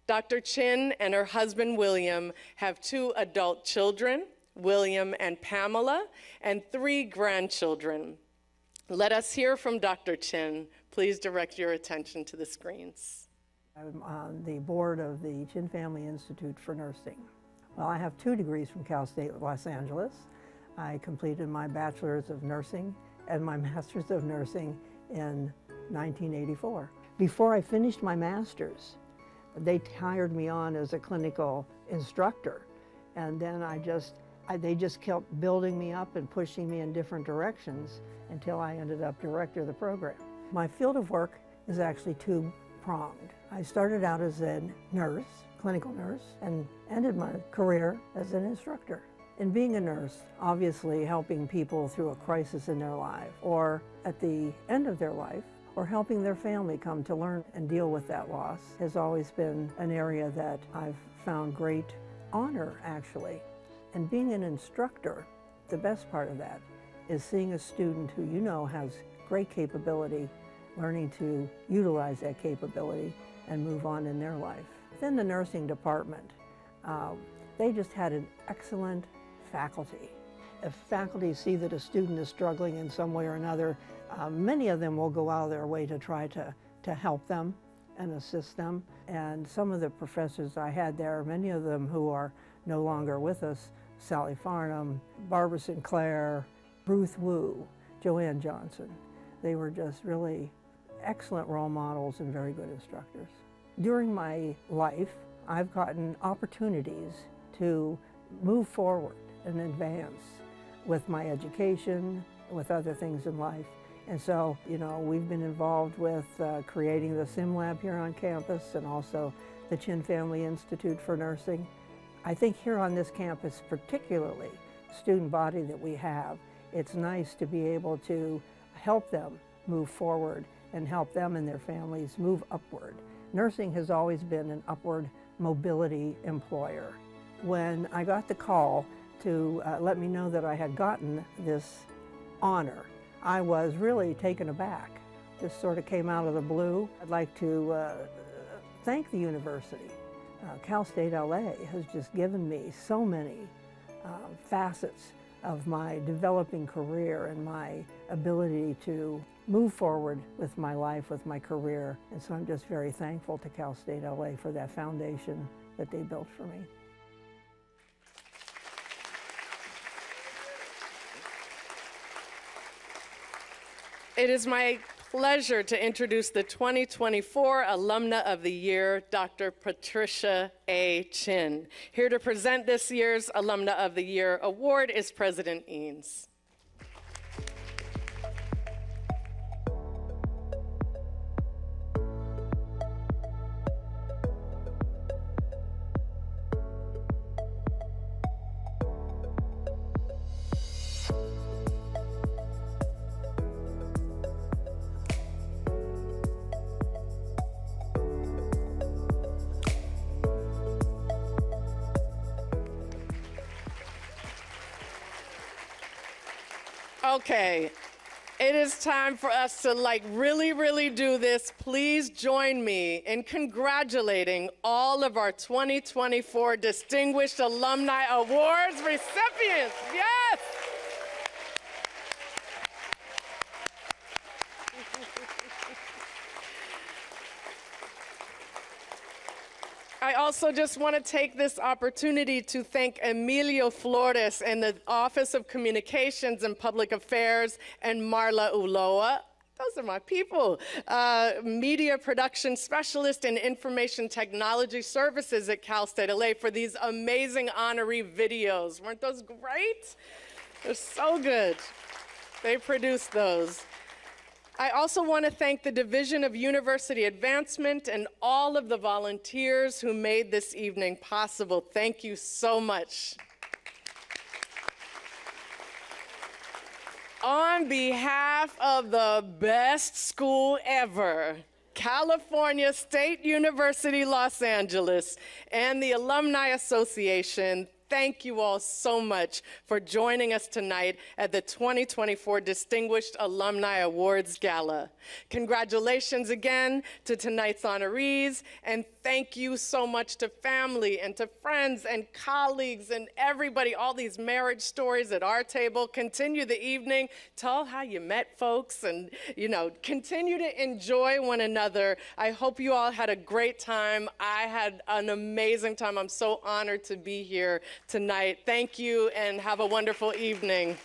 Dr. Chin and her husband, William, have 2 adult children, William and Pamela, and 3 grandchildren. Let us hear from Dr. Chin. Please direct your attention to the screens. I'm on the board of the Chin Family Institute for Nursing. Well, I have 2 degrees from Cal State Los Angeles. I completed my bachelor's of nursing and my master's of nursing in 1984. Before I finished my master's, they hired me on as a clinical instructor, and then they just kept building me up and pushing me in different directions until I ended up director of the program. My field of work is actually 2-pronged. I started out as a nurse, clinical nurse, and ended my career as an instructor. In being a nurse, obviously helping people through a crisis in their life, or at the end of their life, or helping their family come to learn and deal with that loss has always been an area that I've found great honor, actually. And being an instructor, the best part of that is seeing a student who you know has great capability, learning to utilize that capability and move on in their life. Within the nursing department, they just had an excellent faculty. If faculty see that a student is struggling in some way or another, many of them will go out of their way to try to help them and assist them. And some of the professors I had there, many of them who are no longer with us, Sally Farnham, Barbara Sinclair, Ruth Wu, Joanne Johnson, they were just really excellent role models and very good instructors. During my life, I've gotten opportunities to move forward and advance with my education, with other things in life. And so, we've been involved with creating the Sim Lab here on campus and also the Chin Family Institute for Nursing. I think here on this campus, particularly student body that we have, it's nice to be able to help them move forward and help them and their families move upward. Nursing has always been an upward mobility employer. When I got the call to let me know that I had gotten this honor, I was really taken aback. This sort of came out of the blue. I'd like to thank the university. Cal State LA has just given me so many facets of my developing career and my ability to move forward with my life, with my career. And so I'm just very thankful to Cal State LA for that foundation that they built for me. It is my pleasure to introduce the 2024 Alumna of the Year, Dr. Patricia A. Chin. Here to present this year's Alumna of the Year award is President Eanes. Okay, it is time for us to really do this. Please join me in congratulating all of our 2024 Distinguished Alumni Awards recipients. Yes! I also just want to take this opportunity to thank Emilio Flores and the Office of Communications and Public Affairs and Marla Uloa. Those are my people. Media production specialist and information technology services at Cal State LA for these amazing honoree videos. Weren't those great? They're so good. They produced those. I also want to thank the Division of University Advancement and all of the volunteers who made this evening possible. Thank you so much. On behalf of the best school ever, California State University, Los Angeles, and the Alumni Association, thank you all so much for joining us tonight at the 2024 Distinguished Alumni Awards Gala. Congratulations again to tonight's honorees, and thank you so much to family and to friends and colleagues and everybody, all these marriage stories at our table. Continue the evening, tell how you met folks, and continue to enjoy one another. I hope you all had a great time. I had an amazing time. I'm so honored to be here tonight. Thank you and have a wonderful evening.